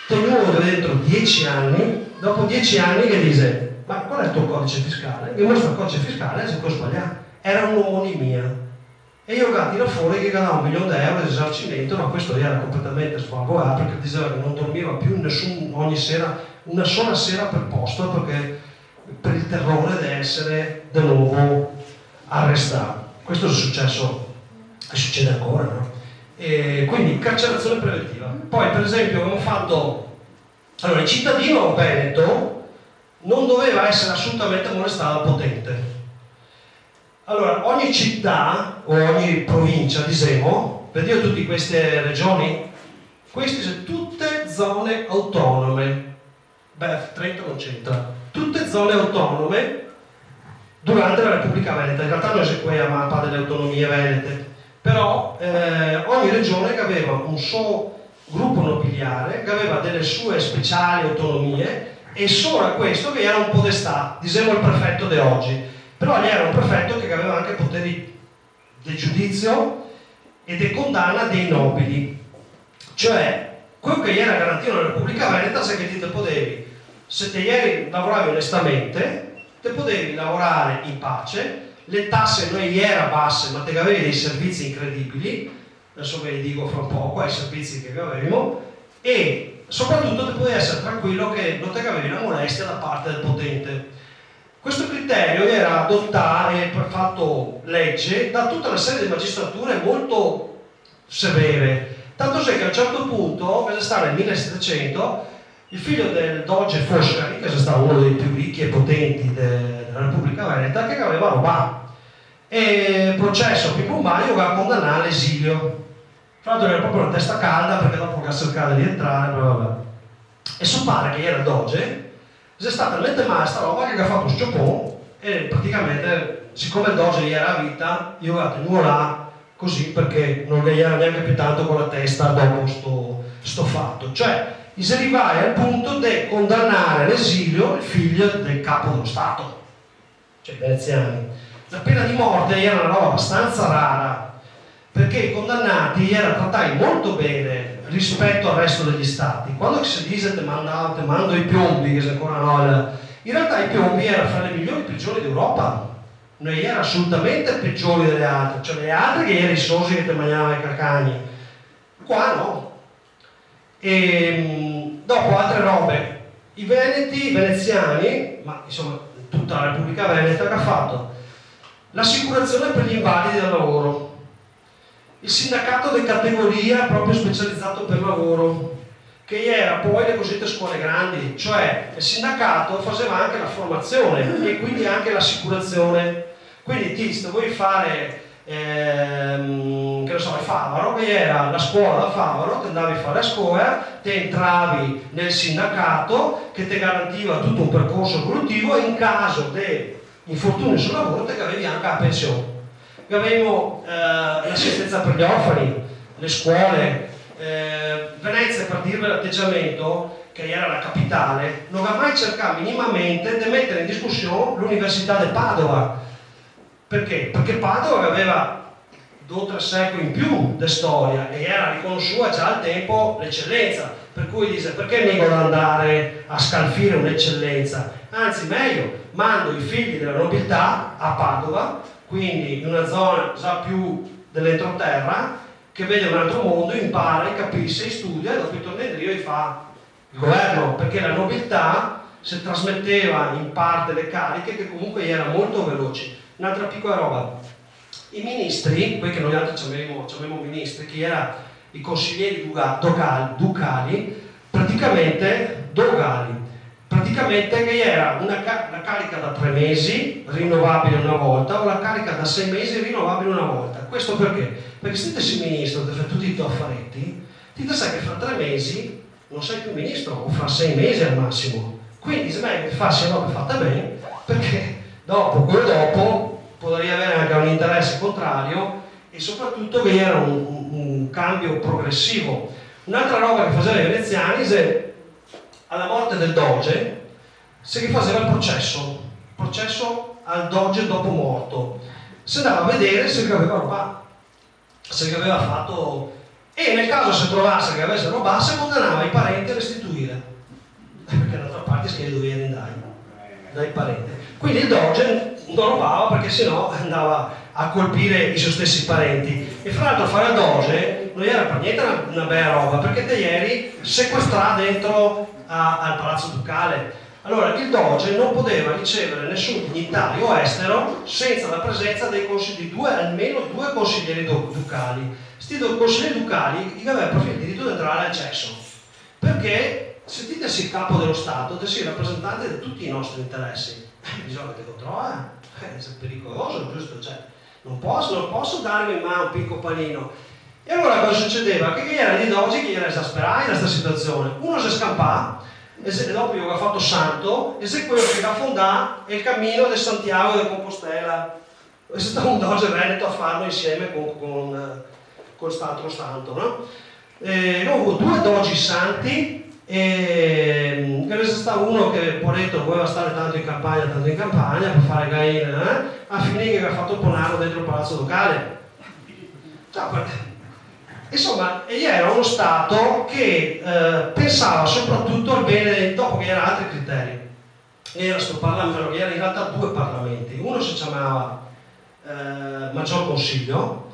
Tenuto dentro 10 anni, dopo 10 anni che dice: ma qual è il tuo codice fiscale? Mi mostra il codice fiscale, c'è cosa sbagliato. Era un'omonimia. E io tiro fuori che ganava 1 milione di euro di risarcimento, ma questo era completamente svalvolato perché diceva che non dormiva più ogni sera, una sola sera per posto, perché per il terrore di essere di nuovo arrestato. Questo è successo e succede ancora, no? E quindi carcerazione preventiva. Poi per esempio abbiamo fatto, allora il cittadino veneto non doveva essere assolutamente molestato dal potente. Allora ogni città o ogni provincia, diciamo, vedete tutte queste regioni, queste sono tutte zone autonome. Beh, Trento non c'entra, tutte zone autonome durante la Repubblica Veneta. In realtà non c'è qui la mappa delle autonomie venete, però ogni regione aveva un suo gruppo nobiliare, che aveva delle sue speciali autonomie, e solo a questo che era un podestà, diciamo il prefetto di oggi, però lì era un prefetto che aveva anche poteri di giudizio e di condanna dei nobili, cioè quello che gli era garantito nella Repubblica Veneta è che ti potevi, se te ieri lavoravi onestamente, te potevi lavorare in pace. Le tasse non gli erano basse, ma te avevi dei servizi incredibili, adesso ve li dico fra un po' quali servizi che avevamo, e soprattutto te potevi essere tranquillo che non te avevi una molestia da parte del potente. Questo criterio era adottato e fatto legge da tutta una serie di magistrature molto severe, tanto che a un certo punto, che sta nel 1700, il figlio del doge Foscari, che è stato uno dei più ricchi e potenti della Repubblica Veneta, che aveva rubato, e il processo Pippo Maio va a condannare all'esilio. Fra l'altro era proprio una testa calda perché dopo che ha cercato di entrare, bla bla bla. E so pare che era doge, è stata talmente male sta roba che ha fatto un sciopone e praticamente, siccome il doge gli era a vita, io ho tenuto là così perché non gli era neanche più tanto con la testa dopo sto fatto. Cioè, si arrivai al punto di condannare all'esilio il figlio del capo dello Stato, cioè i veneziani. La pena di morte era una roba abbastanza rara, perché i condannati erano trattati molto bene rispetto al resto degli stati. Quando si dice te mando i piombi, che se ancora no, in realtà i piombi erano fra le migliori prigioni d'Europa, non erano assolutamente peggiori delle altre, cioè le altre che erano i sosi che ti mangiavano i carcagni, qua no. E dopo altre robe, i veneziani, ma insomma tutta la Repubblica Veneta, che ha fatto l'assicurazione per gli invalidi del lavoro, il sindacato di categoria proprio specializzato per lavoro, che era poi le cosiddette scuole grandi, cioè il sindacato faceva anche la formazione e quindi anche l'assicurazione. Quindi se vuoi fare che ne so, il Favaro, che era la scuola da Favaro, ti andavi a fare la scuola, ti entravi nel sindacato che ti garantiva tutto un percorso evolutivo e in caso di infortuni sul lavoro ti avevi anche la pensione. Avevamo l'assistenza per gli orfani, le scuole. Venezia, per dirvi l'atteggiamento, che era la capitale, non ha mai cercato minimamente di mettere in discussione l'Università di Padova. Perché? Perché Padova aveva 2 o 3 secoli in più di storia e era riconosciuta già al tempo l'eccellenza, per cui dice: perché mi devo andare a scalfire un'eccellenza? Anzi, meglio, mando i figli della nobiltà a Padova, quindi in una zona già più dell'entroterra, che vede un altro mondo, impara, capisce, studia e dopo torna in Rio e fa il governo, perché la nobiltà si trasmetteva in parte le cariche che comunque erano molto veloci. Un'altra piccola roba, i ministri, poi che noi altri chiamiamo ministri, che erano i consiglieri ducali, praticamente che era una carica da 3 mesi rinnovabile una volta o la carica da 6 mesi rinnovabile una volta. Questo perché? Perché se tu sei ministro, ti fai tutti i tuoi affaretti, ti sai che fra 3 mesi non sei più ministro, o fra 6 mesi al massimo. Quindi se meglio che faccia roba fatta bene, perché quello dopo potrebbe avere anche un interesse contrario e soprattutto che era un cambio progressivo. Un'altra roba che facevano i veneziani è alla morte del doge si faceva il processo al doge dopo morto, si andava a vedere se aveva rubato, se aveva fatto, e nel caso si trovasse che avesse rubato si condannava i parenti a restituire, perché d'altra parte si doveva andare dai parenti. Quindi il doge non rubava perché sennò andava a colpire i suoi stessi parenti. E fra l'altro fare il doge non era per niente una bella roba, perché te ieri sequestrato dentro al palazzo ducale. Allora il doge non poteva ricevere nessun dignitario estero senza la presenza di almeno 2 consiglieri ducali. Questi 2 consiglieri ducali gli avevano il diritto di entrare al cesso, perché se ti sei il capo dello Stato, te sei rappresentante di tutti i nostri interessi. Bisogna che controlla, è pericoloso, giusto? Cioè, non posso darmi in mano un piccolo panino. E allora cosa succedeva? Che era di doge che era esasperato in questa situazione. Uno si scampava, e dopo io ho fatto santo, e se quello che ha fondato il cammino di Santiago de Compostela. È stato un doge veneto a farlo insieme con quest'altro santo, no? E ho avuto 2 dogi santi. E che ne stava uno che poretto voleva stare tanto in campagna per fare gaina, a finire che ha fatto il ponaro dentro il palazzo ducale. Insomma, era uno Stato che pensava soprattutto al bene, dopo che erano altri criteri. Era questo Parlamento, che era in realtà 2 parlamenti. Uno si chiamava Maggior Consiglio,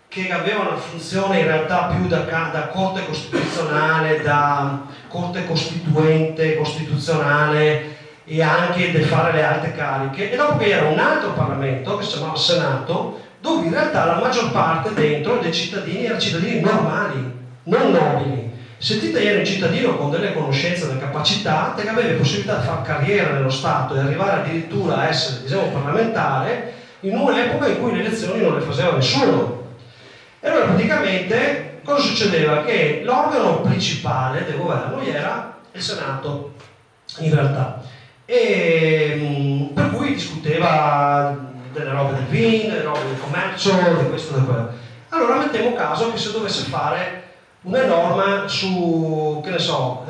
che aveva una funzione in realtà più da corte costituzionale, da corte costituente, costituzionale e anche di fare le alte cariche, e dopo che era un altro Parlamento che si chiamava Senato, dove in realtà la maggior parte dentro dei cittadini erano cittadini normali, non nobili. Se ti eri un cittadino con delle conoscenze, delle capacità, te avevi possibilità di fare carriera nello Stato e arrivare addirittura a essere, diciamo, parlamentare in un'epoca in cui le elezioni non le faceva nessuno. E allora praticamente cosa succedeva? Che l'organo principale del governo era il Senato, in realtà, e per cui discuteva delle robe del vino, delle robe del commercio, di questo e di quello. Allora mettiamo caso che se dovesse fare una norma su, che ne so,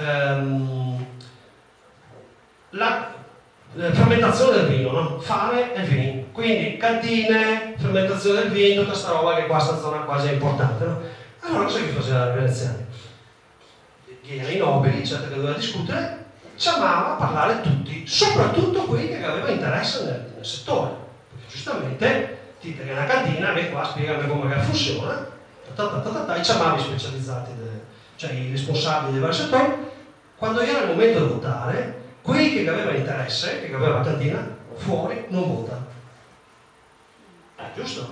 la fermentazione del vino, no? Fame e vino, quindi cantine, fermentazione del vino, tutta questa roba che qua sta zona quasi è importante, no? Allora cosa che faceva i veneziani? Chi era i nobili, certo che doveva discutere, chiamava a parlare tutti, soprattutto quelli che avevano interesse nel settore, perché giustamente ti tieni una cantina, me qua spiegami come funziona, e chiamava i specializzati, cioè i responsabili dei vari settori. Quando era il momento di votare, quelli che avevano interesse, che aveva la cantina, fuori non vota. Giusto?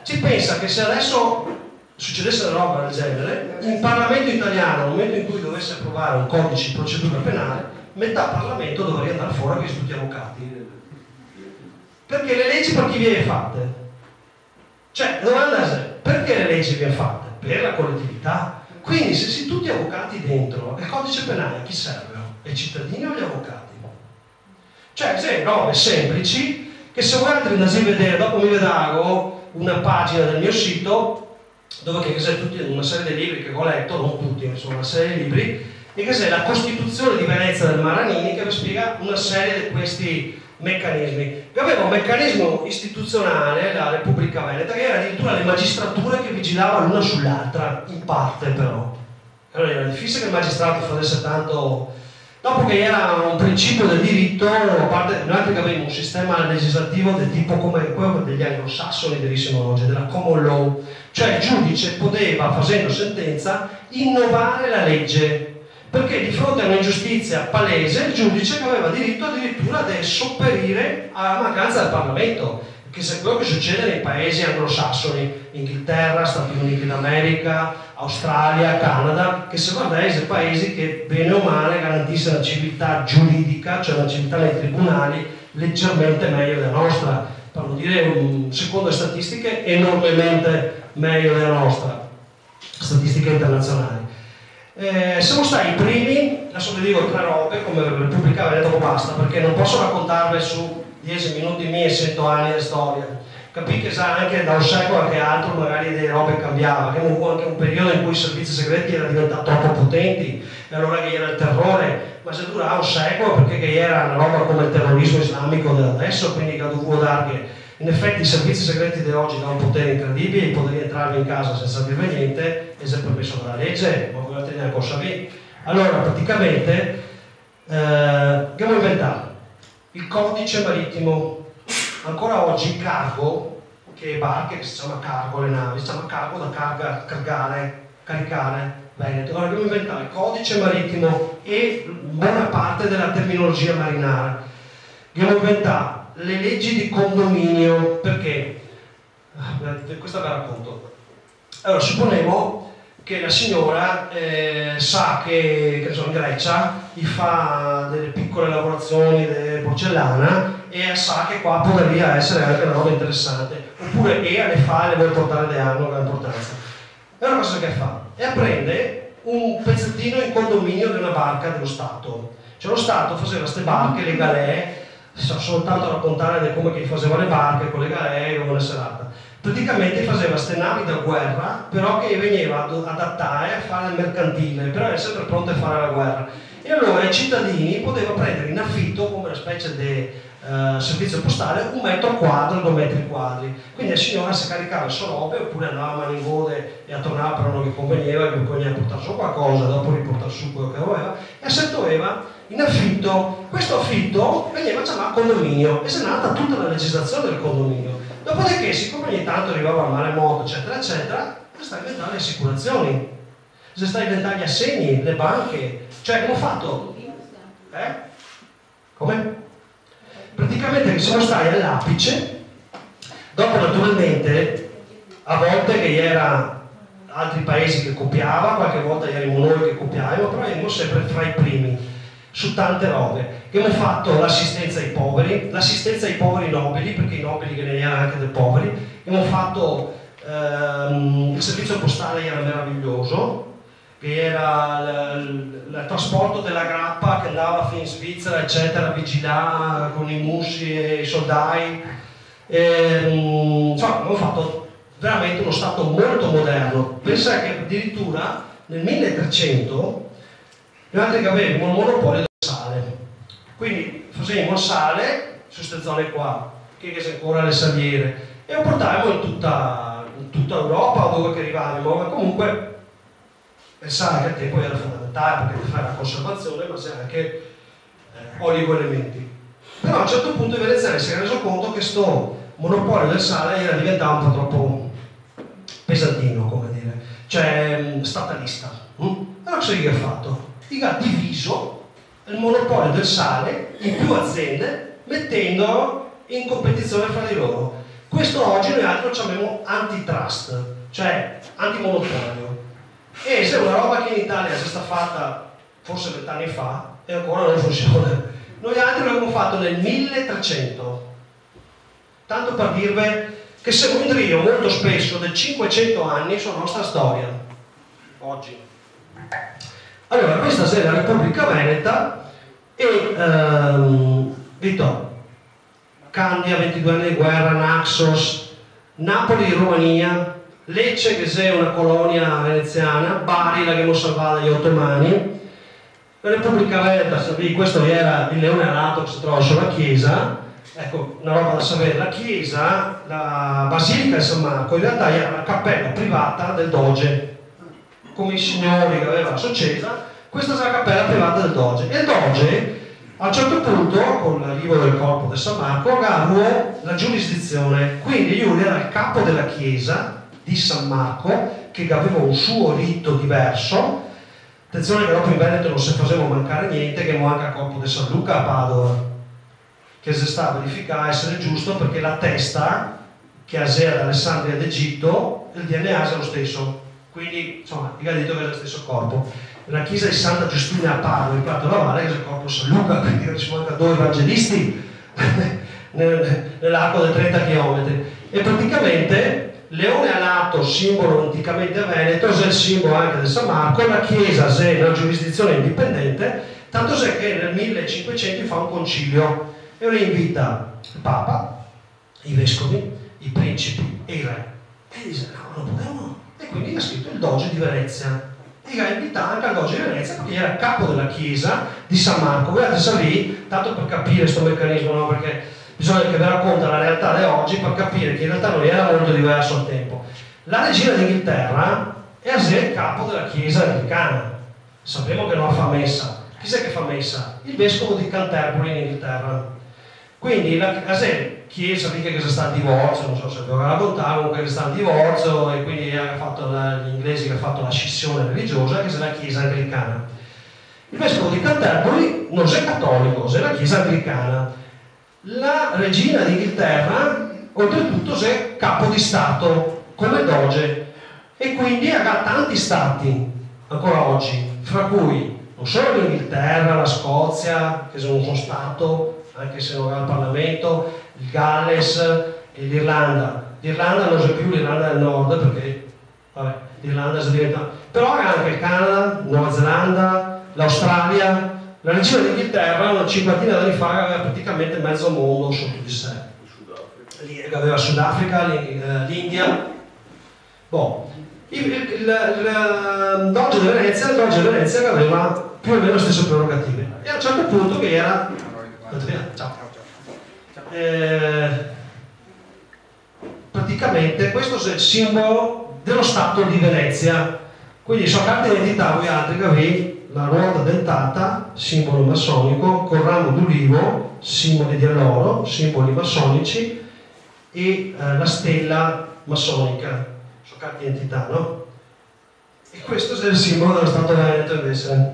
Si pensa che se adesso succedesse una roba del genere, in Parlamento italiano, nel momento in cui dovesse approvare un codice di procedura penale, metà Parlamento dovrebbe andare fuori con tutti gli avvocati. Perché le leggi per chi viene fatte? Cioè, la domanda è perché le leggi viene fatte? Per la collettività. Quindi se si tutti avvocati dentro, il codice penale a chi serve? Ai cittadini o agli avvocati? Cioè, se robe semplici che se voi altri andate a vedere, dopo mi vedago una pagina del mio sito dove che c'è una serie di libri che ho letto, non tutti, ma insomma una serie di libri, e che c'è la Costituzione di Venezia del Maranini che vi spiega una serie di questi meccanismi. Che aveva un meccanismo istituzionale, la Repubblica Veneta, che era addirittura le magistrature che vigilavano l'una sull'altra, in parte però. Allora era difficile che il magistrato facesse tanto Dopo che era un principio del diritto, a parte noi anche avevamo un sistema legislativo del tipo come quello degli anglosassoni dirissimo oggi, della common law, cioè il giudice poteva, facendo sentenza, innovare la legge, perché di fronte a un'ingiustizia palese il giudice aveva diritto addirittura di sopperire alla mancanza del Parlamento, che è quello che succede nei paesi anglosassoni, Inghilterra, Stati Uniti d'America, Australia, Canada, che se guardate sono paesi che bene o male garantiscono la civiltà giuridica, cioè la civiltà nei tribunali, leggermente meglio della nostra, per non dire, secondo le statistiche, enormemente meglio della nostra, statistiche internazionali. Siamo stati i primi, adesso vi dico 3 robe, come Repubblica Veneta, dopo basta, perché non posso raccontarvi su 10 minuti miei e 100 anni di storia. Capì che sa anche da un secolo anche altro magari le robe cambiavano, che fu anche un periodo in cui i servizi segreti erano diventati troppo potenti, e allora che era il terrore, ma se durava un secolo perché che era una roba come il terrorismo islamico di adesso, quindi che ha dovuto dare. In effetti i servizi segreti di oggi danno un potere incredibile, potevi entrare in casa senza dirvi niente e se è permesso dalla legge, ma volete neanche cosa lì. Allora praticamente abbiamo inventato il codice marittimo. Ancora oggi il cargo, che barche, che si chiama cargo, le navi, si chiama cargo da caricare, Veneto. Allora abbiamo inventato il codice marittimo e buona parte della terminologia marinara. Abbiamo inventato le leggi di condominio, perché? Questa ve la racconto. Allora, supponevo che la signora sa che in Grecia gli fa delle piccole lavorazioni di porcellana e sa che qua potrebbe essere anche una roba interessante, oppure le fa e le vuole portare le armi, non ha importanza. E allora cosa che fa? E prende un pezzettino in condominio di una barca dello Stato. Cioè lo Stato faceva queste barche, le galee, so soltanto raccontare di come che faceva le barche con le galee come una serata. Praticamente faceva queste navi da guerra, però che veniva adattare a fare il mercantile, però era sempre pronto a fare la guerra. E allora i cittadini potevano prendere in affitto come una specie di servizio postale 1 metro quadro, 2 metri quadri. Quindi la signora si caricava le sue robe oppure andava a Maningode e a tornare per uno che conveniva, che bisognava portare su qualcosa, dopo riportare su quello che voleva, e assettoeva in affitto. Questo affitto veniva chiamato condominio e si è nata tutta la legislazione del condominio. Dopodiché, siccome ogni tanto arrivava il maremoto, eccetera, eccetera, si sta inventando le assicurazioni, si sta inventando gli assegni, le banche, cioè abbiamo fatto. Come? Praticamente che siamo stati all'apice, dopo naturalmente a volte che era altri paesi che copiava, qualche volta erano noi che copiavamo, però eravamo sempre fra i primi su tante robe. Abbiamo fatto l'assistenza ai poveri nobili, perché i nobili che ne erano anche dei poveri, abbiamo fatto il servizio postale era meraviglioso, che era il trasporto della grappa che andava fino in Svizzera, eccetera, vigilare con i mussi e i soldati. Insomma, abbiamo fatto veramente uno Stato molto moderno. Pensate che addirittura nel 1300 noi altri che avevamo il monopolio del sale. Quindi facevamo il sale su queste zone qua, che sono ancora le saliere, e lo portavamo in tutta Europa o dove che arrivavamo, ma comunque il sale che al tempo era fondamentale perché ti fai la conservazione, ma c'è anche oligoelementi. Però a un certo punto i veneziani si è reso conto che sto monopolio del sale era diventato un po' troppo pesantino, come dire, cioè statalista. Allora cosa gli ha fatto? Gli ha diviso il monopolio del sale in più aziende, mettendolo in competizione fra di loro. Questo oggi noi altri lo chiamiamo antitrust, cioè antimonopolio. E se è una roba che in Italia si sta fatta forse 20 anni fa e ancora non funziona. Noi altri l'abbiamo fatto nel 1300. Tanto per dirvi che siamo in rio molto spesso del 500 anni sulla nostra storia. Oggi. Allora, questa è la Repubblica Veneta e Candia, 22 anni di guerra, Naxos, Napoli, Romania, Lecce che è una colonia veneziana, Bari la che abbiamo salvato dagli ottomani, la Repubblica Veneta, questo era il leone alato che si trova sulla chiesa, ecco una roba da sapere, la chiesa, la Basilica di San Marco in realtà era la cappella privata del doge, come i signori che aveva la sua chiesa, Questa è la cappella privata del Doge. E il Doge, a un certo punto, con l'arrivo del corpo di San Marco, avevamo la giurisdizione. Quindi lui era il capo della chiesa di San Marco, che aveva un suo rito diverso. Attenzione che dopo in Veneto non si faceva mancare niente, che manca il corpo di San Luca a Padova, che si sta a verificare essere giusto, perché la testa che ha ad Alessandria d'Egitto, il DNA è lo stesso, quindi insomma il detto che è lo stesso corpo. La chiesa di Santa Giustina a Padova, in Prato Navale, che è il corpo di San Luca, quindi ci mancano 2 evangelisti nell'arco di 30 km. E praticamente Leone Alato, simbolo anticamente veneto, è il simbolo anche di San Marco. La chiesa è una giurisdizione indipendente, tanto è che nel 1500 fa un concilio e invita il Papa, i vescovi, i principi e i re. E dice no, non potevano. E quindi ha scritto il Doge di Venezia. E ha invitato anche al Doge di Venezia perché era capo della chiesa di San Marco. Guardate, Savì, tanto per capire questo meccanismo, no? Perché bisogna che vi racconta la realtà di oggi per capire che in realtà non era molto diverso al tempo. La regina d'Inghilterra è il capo della chiesa anglicana. Sappiamo che non fa messa. Chi è che fa messa? Il vescovo di Canterbury in Inghilterra. Quindi la chiesa mica che sta in divorzio, non so se ve lo raccontare, comunque che sta in divorzio, e quindi ha fatto gli inglesi che hanno fatto la scissione religiosa, che è la chiesa anglicana. Il vescovo di Canterbury non è cattolico, è la chiesa anglicana. La regina d'Inghilterra, oltretutto, è capo di Stato, come Doge, e quindi ha tanti stati ancora oggi, fra cui non solo l'Inghilterra, la Scozia, che sono uno Stato, anche se non ha il Parlamento, il Galles e l'Irlanda. L'Irlanda non c'è più l'Irlanda del Nord, perché vabbè, l'Irlanda si diventa... Però ha anche il Canada, Nuova Zelanda, l'Australia. La regina d'Inghilterra una cinquantina d'anni fa aveva praticamente mezzo mondo sotto di sé. Aveva Sudafrica, l'India. Boh. Il Doge di Venezia aveva più o meno le stesse prerogative. E a un certo punto che era... praticamente questo è il simbolo dello Stato di Venezia. Quindi sulla carta d'identità voi altri che avete la ruota dentata, simbolo massonico, col ramo d'ulivo, simboli di alloro, simboli massonici, e la stella massonica sulla carta d'identità, no? E questo è il simbolo dello Stato Veneto invece.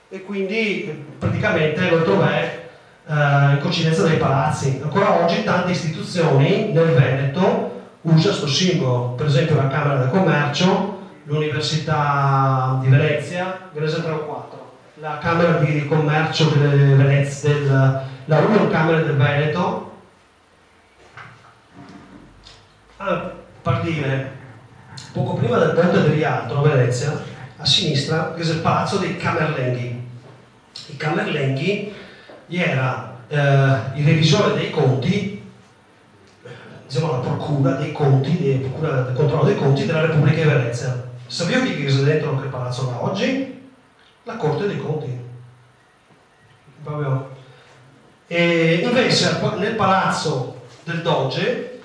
E quindi praticamente lo trovè in coincidenza dei palazzi. Ancora oggi tante istituzioni nel Veneto usano questo simbolo, per esempio la Camera del Commercio, l'Università di Venezia, Venezia 3 o 4, la Camera di Commercio delle Venezia, la Union Camere del Veneto. Per dire, poco prima del ponte del Rialto, a Venezia, a sinistra, che è il palazzo dei Camerlenghi. I Camerlenghi era il revisore dei conti, diciamo la procura dei conti, la procura del controllo dei conti della Repubblica di Venezia. Sapete chi è dentro quel palazzo là oggi? La Corte dei Conti. Proprio. E invece nel palazzo del Doge,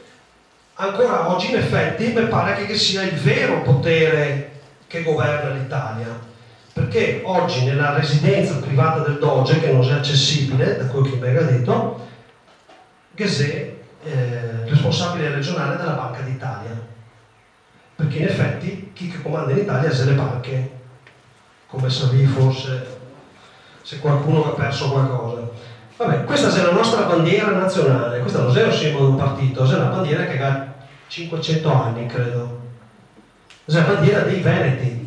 ancora oggi in effetti mi pare che sia il vero potere che governa l'Italia. Perché oggi nella residenza privata del Doge, che non è accessibile da quel che mi ha detto, Ghesè responsabile regionale della Banca d'Italia, perché in effetti chi che comanda in Italia è le banche, come sapevi forse se qualcuno ha perso qualcosa. Vabbè, questa è la nostra bandiera nazionale, questa non è un simbolo di un partito, è una bandiera che ha 500 anni credo, è la bandiera dei Veneti.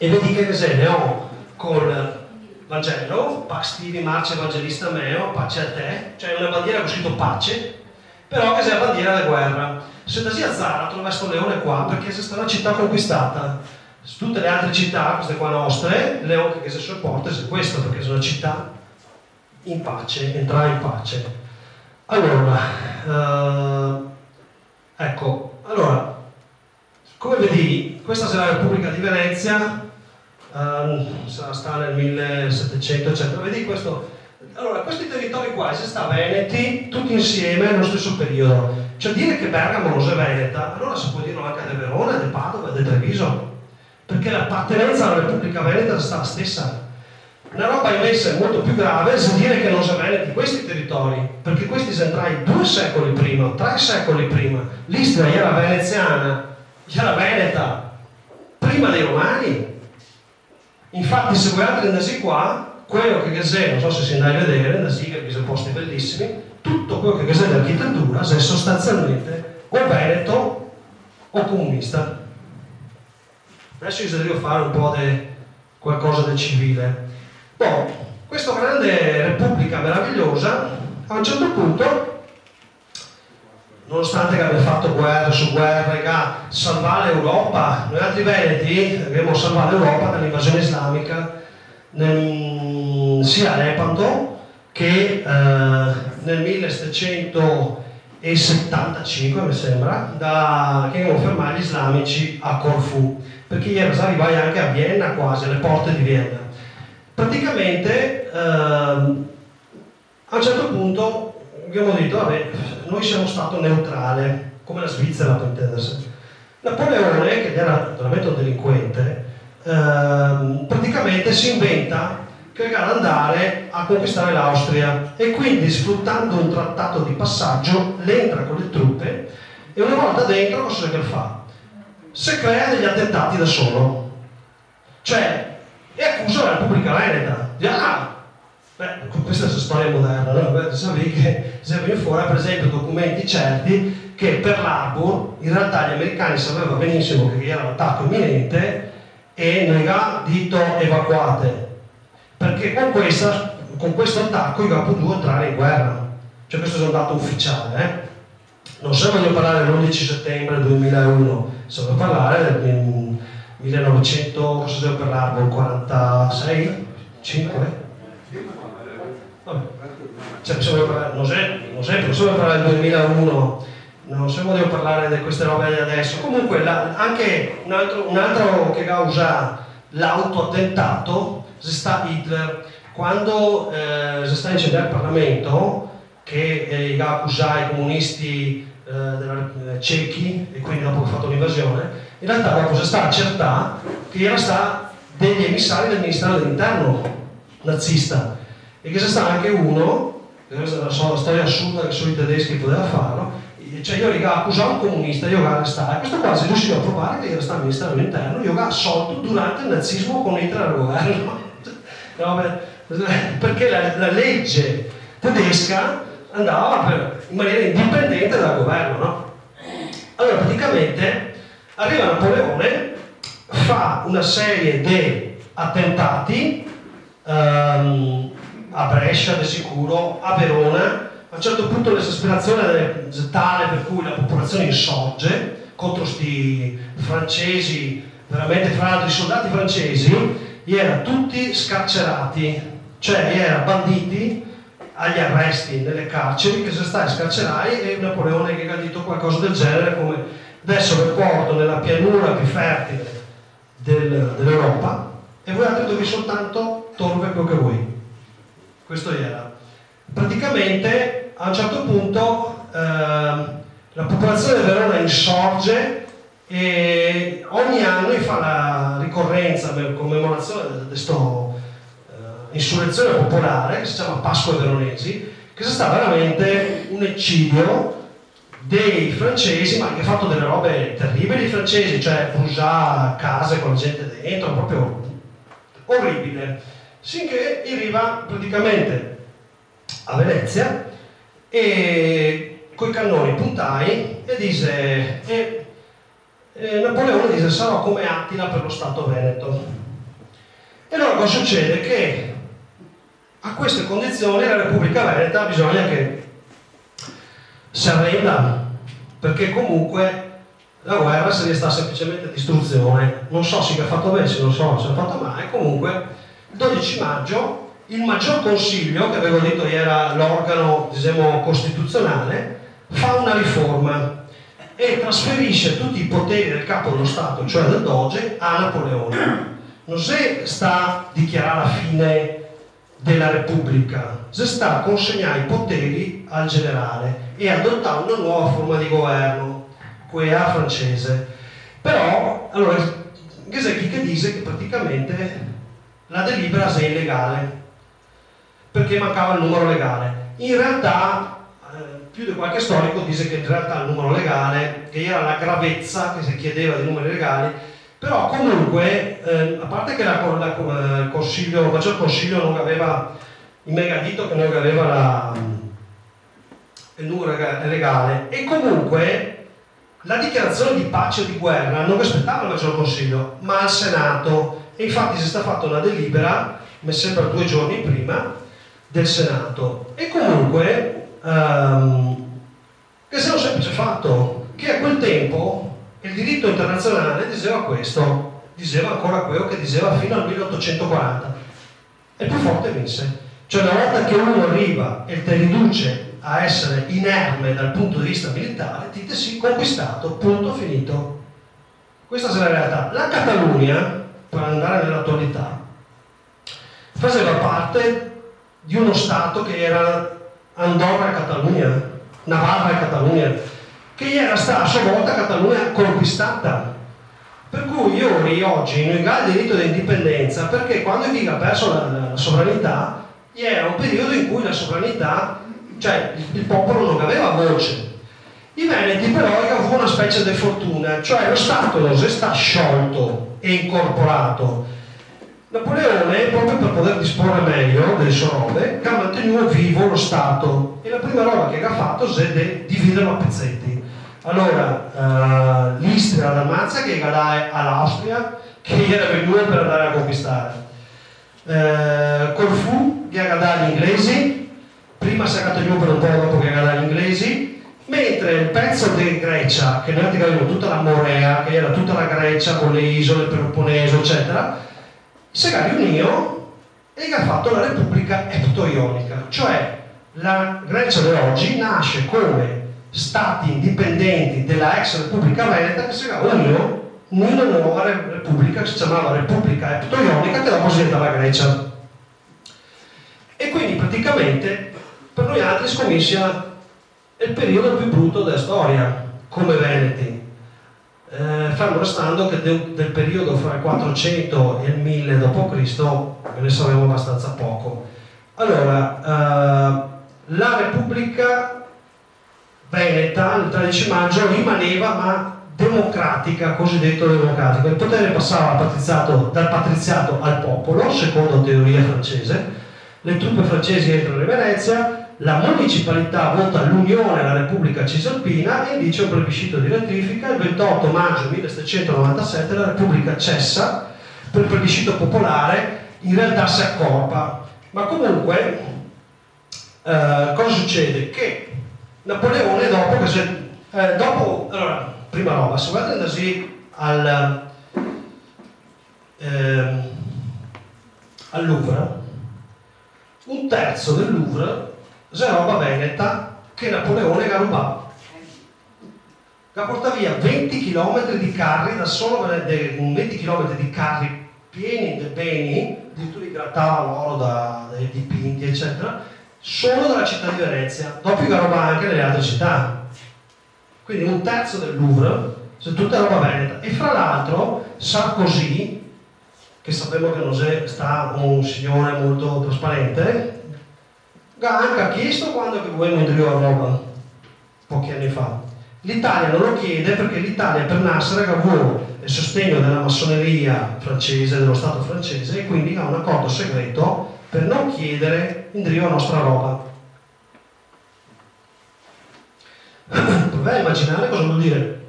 E vedi che cos'è? Ne ho col Vangelo, Pax Marce Evangelista Meo, pace a te, cioè una bandiera con scritto pace, però che è la bandiera della guerra. Se da a Zara trovo questo leone qua, perché è stata una città conquistata. Su tutte le altre città, queste qua nostre, il leone che si sopporta è questo, perché sono una città in pace, entrare in pace. Allora, ecco, allora, come vedi, questa sarà la Repubblica di Venezia, sta nel 1700 eccetera. Vedi questo? Allora, questi territori qua si sta veneti tutti insieme nello stesso periodo, cioè dire che Bergamo non è veneta, allora si può dirlo anche di Verona, di Padova, di Treviso, perché l'appartenenza alla Repubblica Veneta è stata la stessa. Una roba invece molto più grave è dire che non si veneti questi territori, perché questi si entrai 2 secoli prima, 3 secoli prima. L'Istria era veneziana, era veneta, prima dei Romani. Infatti se voi altri andate qua, quello che c'è, non so se si andate a vedere, andate che sono posti bellissimi, tutto quello che c'è di architettura è sostanzialmente o veneto o comunista. Adesso io devo fare un po' di qualcosa del civile. Boh, questa grande repubblica meravigliosa, a un certo punto, nonostante che abbia fatto guerra su guerra, che ha salvato l'Europa, noi altri veneti abbiamo salvato l'Europa dall'invasione islamica sia a Lepanto che nel 1775, mi sembra, che abbiamo fermato gli islamici a Corfù, perché ieri arrivai anche a Vienna quasi, alle porte di Vienna. Praticamente a un certo punto abbiamo detto, vabbè, noi siamo stato neutrale, come la Svizzera per intendersi. Napoleone, che era veramente un delinquente, praticamente si inventa che deve andare a conquistare l'Austria e quindi, sfruttando un trattato di passaggio, entra con le truppe e una volta dentro cosa che fa? Si crea degli attentati da solo, cioè, e accusa la Repubblica Veneta. Questa è una storia moderna, no? Sapevi che se viene fuori, per esempio, documenti certi che per l'Arbor in realtà gli americani sapevano benissimo che era un attacco imminente e non ha detto evacuate, perché con questo attacco io ho potuto entrare in guerra. Cioè questo è un dato ufficiale, Non so se voglio parlare dell'11 settembre 2001, se voglio parlare del 1900, cosa devo parlare, 46? 5? Vabbè. Cioè, se voglio parlare, non sempre, se voglio parlare del 2001, non so se voglio parlare di queste robe di adesso. Comunque, anche un altro che ha usato l'autoattentato, se sta Hitler, quando si sta incendiando il Parlamento, che ha accusato i comunisti cechi, e quindi dopo che ha fatto l'invasione, in realtà dopo si sta accertando che era stato degli emissari del Ministero dell'Interno nazista, e che c'è stato anche uno, questa è una storia assurda che solo i tedeschi potevano farlo, cioè io ho accusato un comunista, io ho arrestato, e questo qua si riusciva a provare che era stato il Ministero dell'Interno, io ho assolto durante il nazismo con Hitler al governo. No, perché la legge tedesca andava in maniera indipendente dal governo, no? Allora praticamente arriva Napoleone, fa una serie di attentati a Brescia di sicuro, a Verona. A un certo punto l'esasperazione è tale per cui la popolazione insorge contro questi francesi, veramente, fra l'altro i soldati francesi erano tutti scarcerati, cioè erano banditi agli arresti nelle carceri che sono stati scarcerati, e Napoleone che ha detto qualcosa del genere come: adesso vi porto nella pianura più fertile dell'Europa e voi altri dove soltanto torve quello che vuoi. Questo era. Praticamente a un certo punto la popolazione di Verona insorge e ogni anno fa la ricorrenza per commemorazione di questa insurrezione popolare che si chiama Pasqua Veronesi, che è stato veramente un eccidio dei francesi, ma che ha fatto delle robe terribili i francesi, cioè bruciare case con la gente dentro, proprio orribile, finché arriva praticamente a Venezia e coi cannoni puntai e dice Napoleone dice: sarò come Attila per lo Stato Veneto. E allora cosa succede? Che a queste condizioni la Repubblica Veneta bisogna che si arrenda, perché comunque la guerra se ne sta semplicemente distruzione. Non so se è fatto bene, se non so se è fatto male. Comunque il 12 maggio il maggior consiglio, che avevo detto era l'organo, diciamo, costituzionale, fa una riforma e trasferisce tutti i poteri del capo dello Stato, cioè del Doge, a Napoleone. Non si sta a dichiarare la fine della Repubblica, si sta a consegnare i poteri al generale e adottare una nuova forma di governo, quella francese. Però, allora, che dice che praticamente la delibera è illegale perché mancava il numero legale. In realtà più di qualche storico dice che in realtà il numero legale, che era la gravezza che si chiedeva di numeri legali, però comunque a parte che il maggior consiglio non aveva il megadito, che non aveva il numero legale, e comunque la dichiarazione di pace o di guerra non rispettava il maggior consiglio ma al Senato, e infatti si è stata fatta una delibera, mi sembra 2 giorni prima, del Senato. E comunque che sia un semplice fatto che a quel tempo il diritto internazionale diceva questo, diceva ancora quello che diceva fino al 1840, e il più forte vinse. Cioè una volta che uno arriva e ti riduce a essere inerme dal punto di vista militare, ti sei conquistato, punto, finito. Questa è la realtà. La Catalogna, per andare nell'attualità, faceva parte di uno stato che era Andorra e Catalogna, Navarra e Catalogna, che era stata a sua volta Catalogna conquistata. Per cui ieri, oggi, non ha il diritto di indipendenza, perché quando ha perso la sovranità, era un periodo in cui la sovranità, cioè il popolo non aveva voce. I Veneti però avevano una specie di fortuna, cioè lo Stato non si sta sciolto e incorporato. Napoleone, proprio per poter disporre meglio delle sue robe, ha mantenuto vivo lo Stato, e la prima roba che ha fatto è dividerlo a pezzetti. Allora, l'Istria, la Dalmazia che dà all'Austria, che era venuta per andare a conquistare. Corfù che ha dato agli inglesi, prima si è tenuto per un po' dopo che ha dato agli inglesi, mentre il pezzo di Grecia, che noi avevamo tutta la Morea, che era tutta la Grecia con le isole, il Peloponneso, eccetera, si è riunito e ha fatto la Repubblica Epto-Ionica, cioè la Grecia di oggi nasce come stati indipendenti della ex Repubblica Veneta che si è unito in una nuova repubblica che si chiamava Repubblica Epto-Ionica, che dopo si diventa la Grecia. E quindi praticamente per noi altri scommessa il periodo più brutto della storia come Veneti. Fermo restando che del periodo fra il 400 e il 1000 d.C. ne sappiamo abbastanza poco. Allora, la Repubblica Veneta il 13 maggio rimaneva ma democratica, cosiddetto democratica. Il potere passava dal patriziato al popolo, secondo teoria francese. Le truppe francesi entrano in Venezia, la municipalità vota l'Unione alla Repubblica Cisalpina e indice un plebiscito di ratifica. Il 28 maggio 1797 la Repubblica cessa per plebiscito popolare, in realtà si accorpa. Ma comunque cosa succede? Che Napoleone allora, prima roba, se volete andare al Louvre, un terzo del Louvre è roba veneta che Napoleone ha rubato. Ha portato via 20 km di carri, da solo 20 km di carri pieni di beni, addirittura grattava l'oro dai dipinti, eccetera, solo dalla città di Venezia, dopo che ha rubato anche nelle altre città. Quindi un terzo del Louvre, è tutta roba veneta. E fra l'altro Sarkozy, che sappiamo che non è sta un signore molto trasparente, ha anche chiesto quando che voi mandriò a Roma, pochi anni fa. L'Italia non lo chiede perché l'Italia per Nasser ha avuto il sostegno della massoneria francese, dello Stato francese, e quindi ha un accordo segreto per non chiedere indrio a nostra roba. Provate a immaginare cosa vuol dire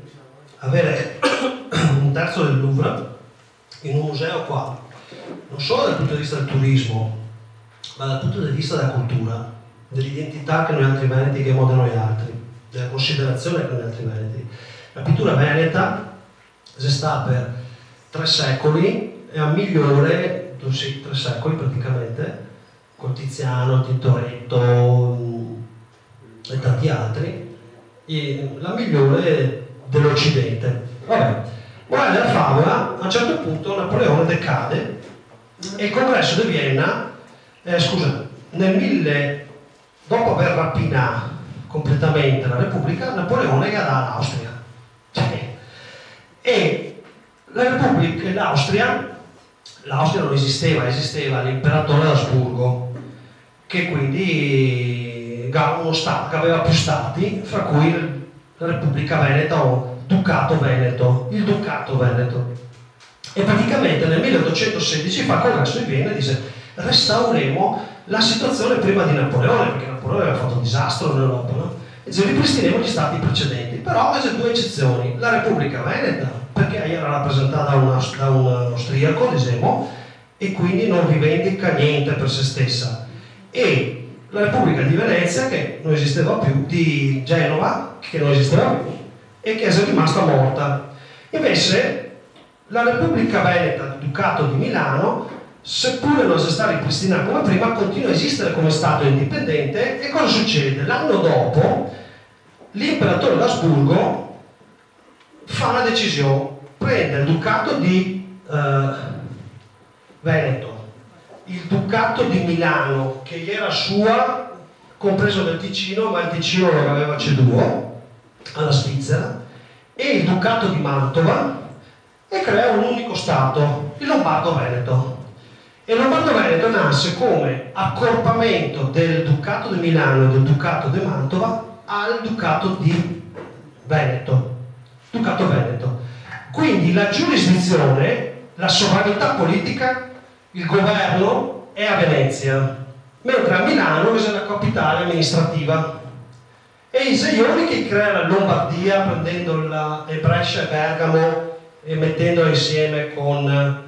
avere un terzo del Louvre in un museo qua, non solo dal punto di vista del turismo, ma dal punto di vista della cultura, dell'identità che noi altri veneti abbiamo da noi altri, della considerazione che noi altri veneti. La pittura veneta si sta per 3 secoli e a migliore, sì, 3 secoli praticamente, con Tiziano, Tintoretto e tanti altri, e la migliore dell'Occidente. Vabbè, morale della favola, a un certo punto Napoleone decade e il congresso di Vienna, dopo aver rapinato completamente la Repubblica, Napoleone gli dà all'Austria. E La Repubblica, l'Austria non esisteva, esisteva l'imperatore d'Asburgo, che quindi uno stato che aveva più stati, fra cui la Repubblica Veneta o Ducato Veneto, il Ducato Veneto. E praticamente nel 1816 fa il congresso di Vienna e dice: restaureremo la situazione prima di Napoleone, perché Napoleone aveva fatto un disastro in Europa, no? E dice: ripristinemo gli stati precedenti, però c'è due eccezioni: la Repubblica Veneta, perché era rappresentata da un austriaco, diciamo, e quindi non rivendica niente per se stessa, e la Repubblica di Venezia, che non esisteva più, di Genova, che non esisteva più e che è rimasta morta. Invece la Repubblica Veneta, il Ducato di Milano, seppure non sia stata ripristinata come prima, continua a esistere come Stato indipendente. E cosa succede? L'anno dopo l'imperatore d'Asburgo fa una decisione, prende il Ducato di Veneto, il Ducato di Milano, che era sua, compreso del Ticino, ma il Ticino lo aveva ceduto alla Svizzera, e il Ducato di Mantova, e crea un unico Stato, il Lombardo-Veneto. E il Lombardo-Veneto nasce come accorpamento del Ducato di Milano e del Ducato di Mantova al Ducato di Veneto. Ducato Veneto. Quindi la giurisdizione, la sovranità politica, il governo è a Venezia, mentre a Milano è la capitale amministrativa. E i Seioni che crea la Lombardia, prendendo Brescia e Bergamo e mettendola insieme con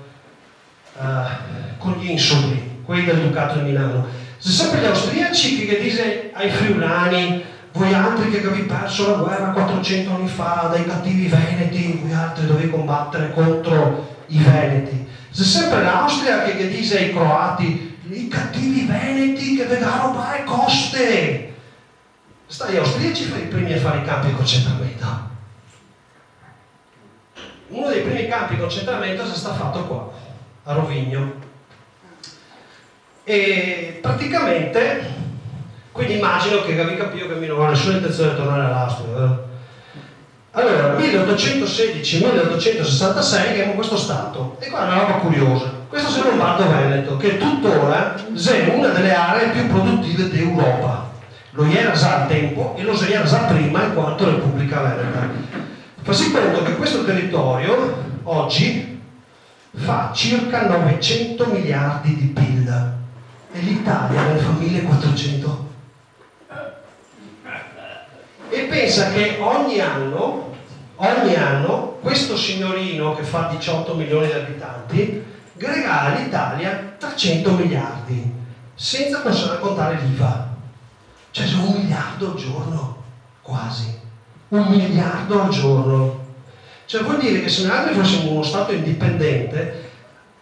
gli insuli, quelli del Ducato di Milano. Se sempre gli austriaci che dicono ai friulani: voi altri che avete perso la guerra 400 anni fa dai cattivi veneti, voi altri dovete combattere contro i veneti. Se sempre l'Austria che dice ai croati: i cattivi veneti che vengono a rubare coste. Sta gli austriaci i primi a fare i campi di concentramento. Uno dei primi campi di concentramento è stato fatto qua, a Rovigno. E praticamente, quindi immagino che avevi capito che non ho nessuna intenzione di tornare all'Austria, vero? Allora, 1816-1866 abbiamo questo Stato, e qua è una roba curiosa. Questo è il Lombardo-Veneto, che tuttora è una delle aree più produttive d'Europa. Lo era già al tempo e lo era già prima in quanto Repubblica Veneta. Fasi conto che questo territorio oggi fa circa 900 miliardi di PIL e l'Italia ne fa 1400. E pensa che ogni anno questo signorino che fa 18 milioni di abitanti regala all'Italia 300 miliardi, senza contare l'IVA. Cioè c'è 1 miliardo al giorno, quasi. 1 miliardo al giorno. Cioè vuol dire che se noi fossimo uno Stato indipendente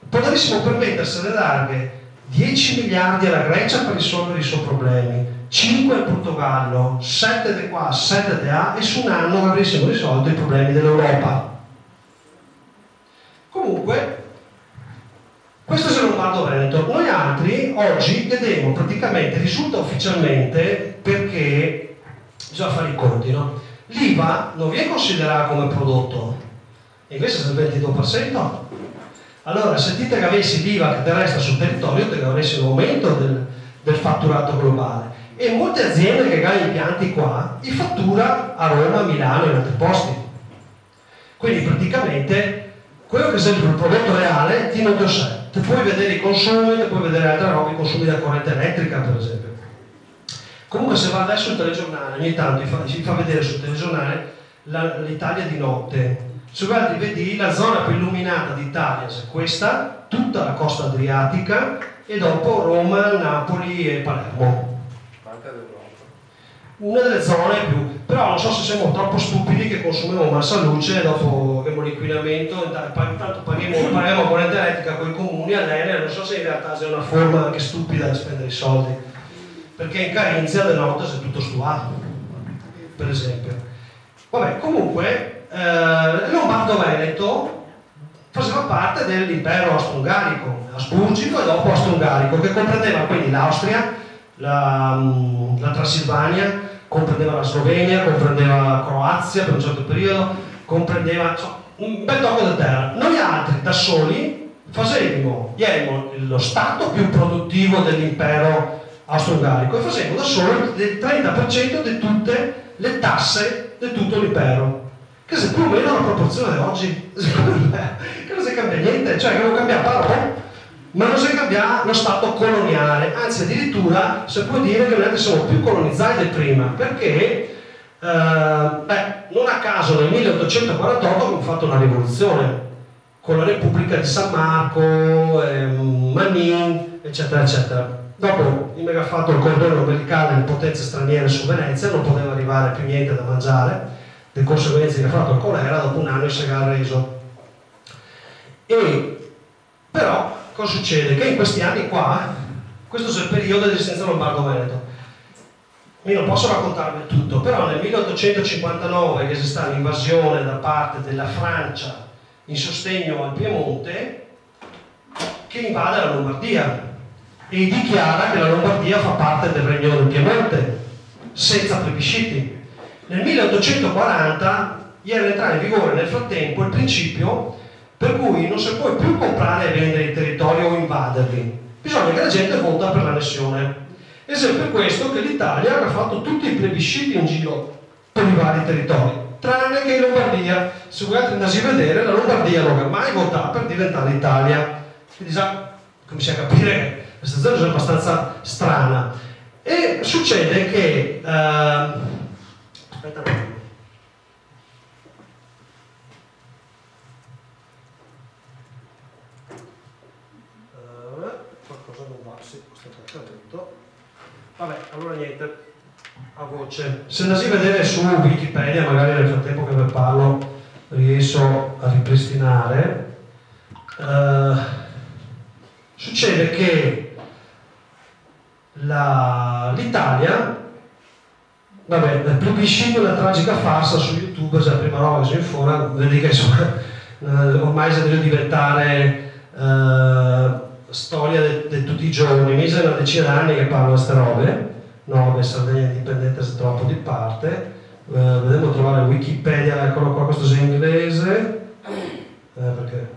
potremmo permettersi di dare 10 miliardi alla Grecia per risolvere i suoi problemi, 5 al Portogallo, 7 di qua, 7 di là, e su un anno avremmo risolto i problemi dell'Europa. Comunque, questo è il Lombardo-Veneto. Noi altri oggi vedremo praticamente, risulta ufficialmente, perché bisogna fare i conti, no? L'IVA non viene considerata come prodotto, invece è il 22%. Allora, se dite che avessi l'IVA che ti resta sul territorio, te che avresti un aumento del fatturato globale. E molte aziende che hanno impianti qua, li fattura a Roma, a Milano e in altri posti. Quindi praticamente quello che è il prodotto reale tiene da sé. Te puoi vedere i consumi, te puoi vedere altre robe, i consumi della corrente elettrica per esempio. Comunque se va adesso sul telegiornale, ogni tanto ci fa vedere sul telegiornale l'Italia di notte. Se guardi, vedi la zona più illuminata d'Italia, se questa, tutta la costa adriatica, e dopo Roma, Napoli e Palermo. Banca d'Europa. Una delle zone più. Però non so se siamo troppo stupidi che consumiamo massa luce e dopo abbiamo l'inquinamento, intanto paghiamo corrente elettrica con i comuni, all'Enel, non so se in realtà c'è una forma anche stupida di spendere i soldi. Perché in Carinzia del notte c'è tutto stuato, per esempio. Vabbè, comunque, Lombardo-Veneto faceva parte dell'impero austro-ungarico, asburgico e dopo austro-ungarico, che comprendeva quindi l'Austria, la Transilvania, comprendeva la Slovenia, comprendeva la Croazia per un certo periodo, comprendeva un bel tocco di terra. Noi altri da soli erano lo stato più produttivo dell'impero austro-ungarico e facevamo da soli il 30% di tutte le tasse di tutto l'impero, che se più o meno la proporzione di oggi, che non si cambia niente, cioè che non cambia parole, ma non si cambia lo stato coloniale, anzi addirittura si può dire che noi siamo più colonizzati di prima, perché non a caso nel 1848 abbiamo fatto una rivoluzione con la Repubblica di San Marco, Manin, eccetera eccetera. Dopo il mega fatto il cordone ombelicale delle potenze straniere su Venezia, non poteva arrivare più niente da mangiare, le conseguenze che ha fatto il colera, dopo un anno si era reso. E però cosa succede? Che in questi anni qua, questo è il periodo dell'esistenza lombardo-veneto. Io non posso raccontarvi tutto, però nel 1859 che c'è stata l'invasione da parte della Francia in sostegno al Piemonte, che invade la Lombardia e dichiara che la Lombardia fa parte del Regno del Piemonte, senza plebisciti. Nel 1840 era entrato in vigore nel frattempo il principio per cui non si può più comprare e vendere i territori o invaderli, bisogna che la gente vota per l'annessione. Ed è per questo che l'Italia ha fatto tutti i plebisciti in giro per i vari territori, tranne che in Lombardia. Se voi altri andate a vedere, la Lombardia non ha mai votato per diventare Italia. Quindi già comincia a capire che questa zona è abbastanza strana. E succede che aspetta un attimo. Qualcosa non va, sì, questo è accaduto. Vabbè, allora niente, a voce. Se andassi a vedere su Wikipedia, magari nel frattempo che vi parlo riesco a ripristinare, succede che l'Italia, vabbè, il plebiscito è una tragica farsa su YouTube, è la prima roba che si informa, vedi che insomma, ormai si deve diventare storia di tutti i giorni. Mi sa una decina d'anni che parlo di queste robe. No, beh, Sardegna indipendente è troppo di parte. Vediamo trovare Wikipedia, eccolo qua, questo è in inglese. Perché?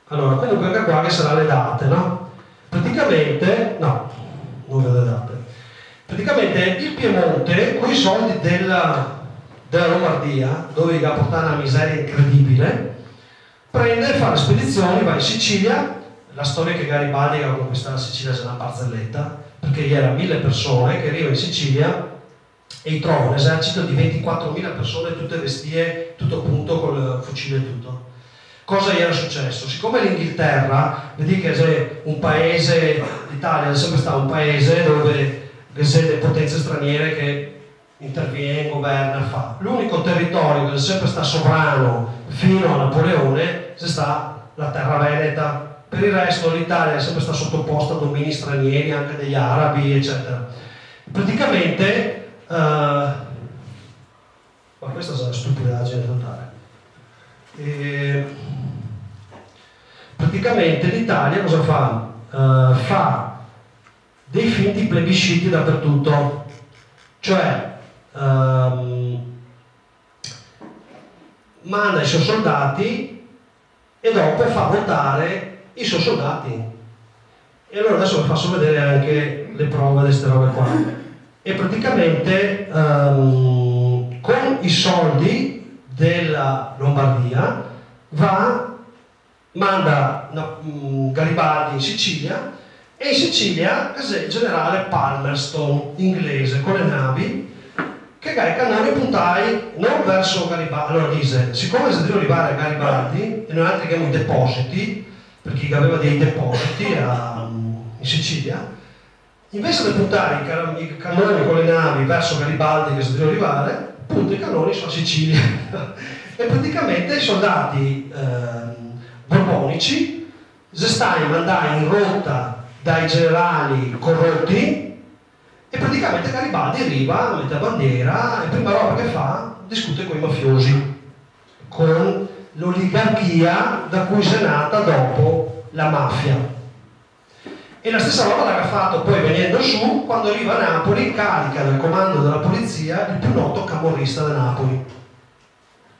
Allora, comunque anche qua che saranno le date, no? Praticamente, no, non vedo le date. Praticamente il Piemonte, con i soldi della Lombardia, dove gli ha portato una miseria incredibile, prende e fa le spedizioni, va in Sicilia. La storia che Garibaldi aveva conquistato la Sicilia è una barzelletta, perché gli erano 1000 persone che arrivano in Sicilia e trova un esercito di 24.000 persone, tutte vestite, tutto punto, col fucile e tutto. Cosa gli era successo? Siccome l'Inghilterra, vedi che è un paese, l'Italia è sempre stato un paese dove c'è le potenze straniere che interviene, governa, fa. L'unico territorio che è sempre stato sovrano fino a Napoleone è stata la terra veneta. Per il resto l'Italia è sempre stata sottoposta a domini stranieri, anche degli arabi, eccetera. Praticamente, ma questa è una stupidaggine totale. Praticamente l'Italia cosa fa? Fa dei finti plebisciti dappertutto, cioè manda i suoi soldati e dopo fa votare i suoi soldati. E allora adesso vi faccio vedere anche le prove di queste robe qua. E praticamente con i soldi della Lombardia manda Garibaldi in Sicilia, e in Sicilia c'è il generale Palmerston inglese con le navi che i cannoni puntai non verso Garibaldi. Allora dice, siccome si deve arrivare a Garibaldi e noi altri abbiamo i depositi, perché aveva dei depositi in Sicilia, invece di puntare i cannoni con le navi verso Garibaldi che si deve arrivare, punta i cannoni sulla Sicilia. E praticamente i soldati borbonici si stanno mandati in rotta dai generali corrotti, e praticamente Garibaldi arriva, mette la bandiera e prima roba che fa, discute con i mafiosi, con l'oligarchia da cui si è nata dopo la mafia. E la stessa roba l'ha fatto poi venendo su, quando arriva a Napoli, carica nel comando della polizia il più noto camorrista di Napoli.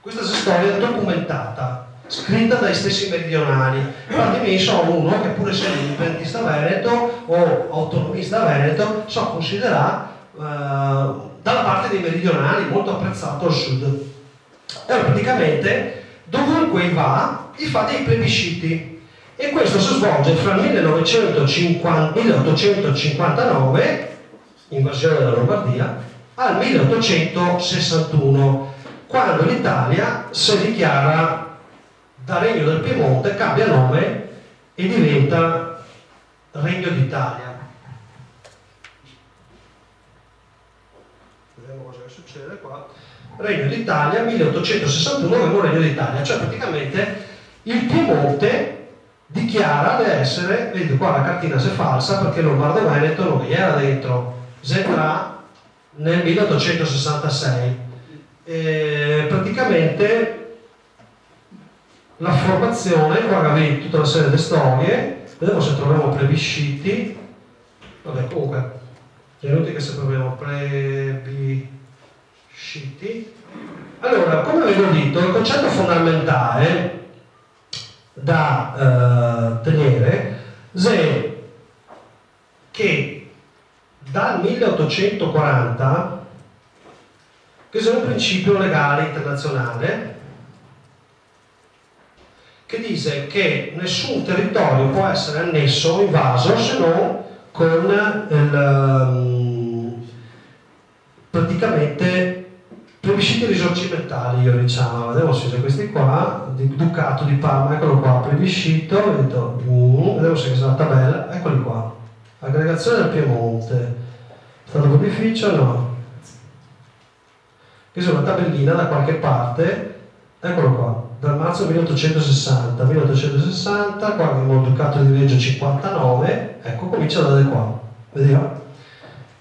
Questa è storia documentata, scritta dai stessi meridionali. Infatti mi sono uno che, pur essendo indipendentista veneto o autonomista veneto, so considerare dalla parte dei meridionali molto apprezzato al sud. E allora praticamente dovunque va, fa dei plebisciti, e questo si svolge fra il 1859, invasione della Lombardia, al 1861, quando l'Italia si dichiara da Regno del Piemonte, cambia nome e diventa Regno d'Italia. Vediamo cosa succede qua. Regno d'Italia, 1861, avevo Regno d'Italia, cioè praticamente il Piemonte dichiara di essere, vedete qua la cartina si è falsa perché Lombardo Veneto non era dentro, Zetra nel 1866. Praticamente la formazione, qua avete tutta una serie di storie, vediamo se troviamo plebisciti, vabbè comunque, è inutile che se troviamo plebisciti. Allora, come avevo detto, il concetto fondamentale da tenere è che dal 1840, che è un principio legale internazionale che dice che nessun territorio può essere annesso o invaso se non con praticamente plebisciti risorgimentali, io diciamo, vediamo se c'è questi qua, di Ducato di Parma, eccolo qua, plebiscito, vediamo se c'è la tabella, eccoli qua, aggregazione del Piemonte, stato pontificio, no, questa è una tabellina da qualche parte, eccolo qua, dal marzo 1860, qua abbiamo il Ducato di Reggio 59, ecco, comincia da qua, vediamo,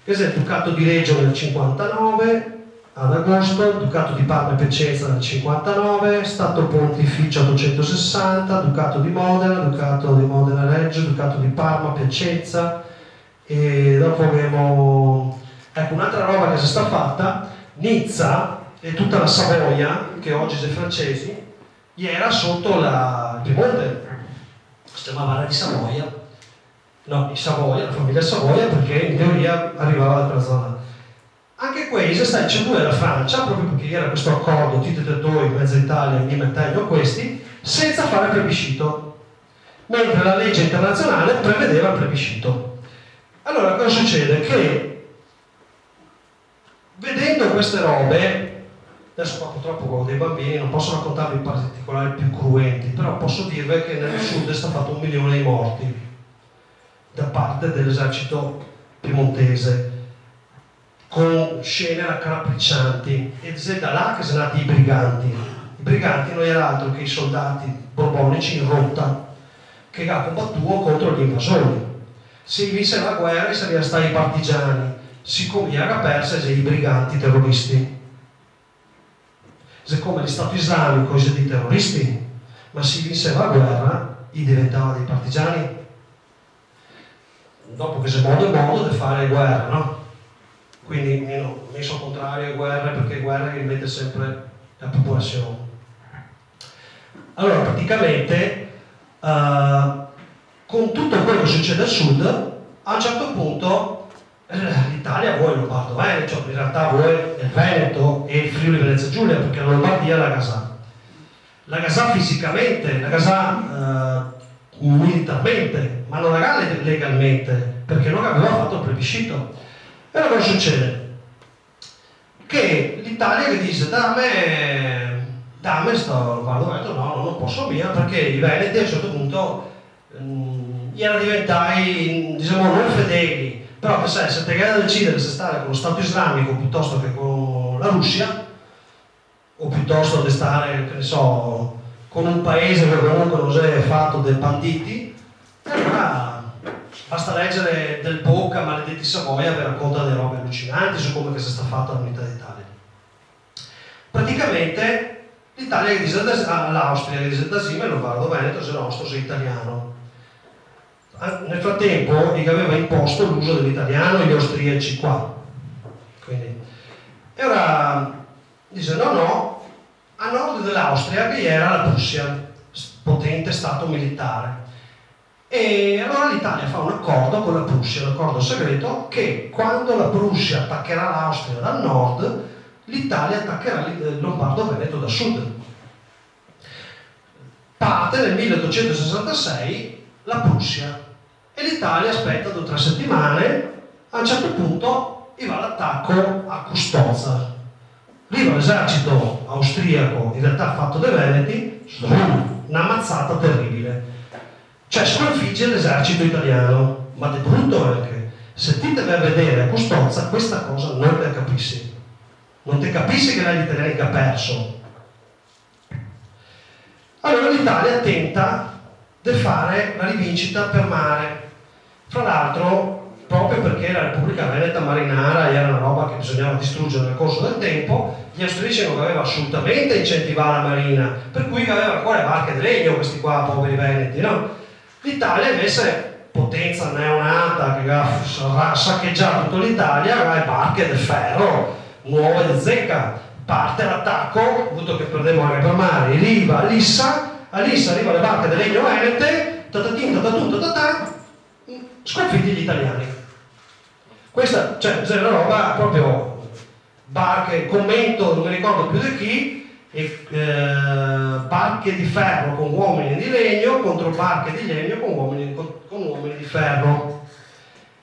questo è il Ducato di Reggio nel 59, ad agosto, Ducato di Parma e Piacenza nel 59, Stato Pontificio 860, Ducato di Modena Reggio, Ducato di Parma, Piacenza, e dopo abbiamo, ecco, un'altra roba che si sta fatta, Nizza e tutta la Savoia, che oggi sono francesi, era sotto il Piemonte, si chiamava Re di Savoia, no, di Savoia, la famiglia Savoia, perché in teoria arrivava da quella zona. Anche questo sta dicendo la Francia, proprio perché era questo accordo Tito e Tetoi, mezza Italia, mi mettendo questi, senza fare plebiscito, mentre la legge internazionale prevedeva il plebiscito. Allora cosa succede? Che vedendo queste robe, adesso qua purtroppo con dei bambini non posso raccontarvi i particolari più cruenti, però posso dirvi che nel sud è stato fatto 1 milione di morti da parte dell'esercito piemontese, con scene raccapriccianti, ed è da là che sono nati i briganti. I briganti non era altro che i soldati borbonici in rotta che ha combattuto contro gli invasori. Se vinse la guerra sarebbero stati i partigiani, siccome era persa i briganti terroristi. Siccome lo Stato islamico è di terroristi, ma si vinse la guerra, diventava dei partigiani. Dopo che si modo di fare guerra, no? Quindi mi sono contrario alle guerre, perché guerre mette sempre la popolazione. Allora praticamente con tutto quello che succede al sud, a un certo punto l'Italia vuole il Lombardo Veneto, cioè in realtà vuole il Veneto e il Friuli Venezia Giulia, perché la Lombardia è la Gasà. La Gasà fisicamente, la Gasà militarmente, ma non la Galia legalmente, perché non aveva fatto il plebiscito. E allora cosa succede? Che l'Italia che dice dammi sto Lombardo Veneto, no, non posso via, perché i Veneti a un certo punto erano diventati, diciamo, non fedeli, però che sai, se te da decidere se stare con lo Stato islamico piuttosto che con la Russia, o piuttosto di stare, che ne so, con un paese che comunque non si è fatto dei banditi, allora basta leggere Del Bocca, Maledetti Savoia, vi racconta delle robe allucinanti su come che si sta fatta l'unità d'Italia. Praticamente l'Italia che dice all'Austria che dice da Sima e Lombardo Veneto se nostro sei italiano. Nel frattempo che aveva imposto l'uso dell'italiano gli austriaci qua. Quindi, e ora dice no, a nord dell'Austria vi era la Prussia, potente stato militare. E allora l'Italia fa un accordo con la Prussia, un accordo segreto, che quando la Prussia attaccherà l'Austria dal nord, l'Italia attaccherà il Lombardo-Veneto da sud. Parte nel 1866 la Prussia e l'Italia aspetta 2 o 3 settimane, a un certo punto gli va l'attacco a Custozza. Arriva l'esercito austriaco, in realtà fatto dai Veneti, un'ammazzata terribile. Cioè sconfigge l'esercito italiano, ma di brutto anche. Se ti deve vedere a Custozza, questa cosa non te capissi. Non ti capissi che era gli italiani che ha perso. Allora l'Italia tenta di fare la rivincita per mare. Fra l'altro, proprio perché la Repubblica Veneta marinara era una roba che bisognava distruggere nel corso del tempo, gli austriaci non avevano assolutamente incentivato la marina, per cui avevano ancora le barche di legno, questi qua, poveri veneti, no? L'Italia invece, potenza neonata che ha saccheggiato tutta l'Italia, aveva le barche del ferro, nuove di zecca. Parte l'attacco, avuto che perdevamo anche per mare, arriva a Lissa arriva le barche del legno venete, sconfitti gli italiani. Questa, cioè, è una roba proprio barche, commento, non mi ricordo più di chi, barche di ferro con uomini di legno contro barche di legno con uomini di ferro.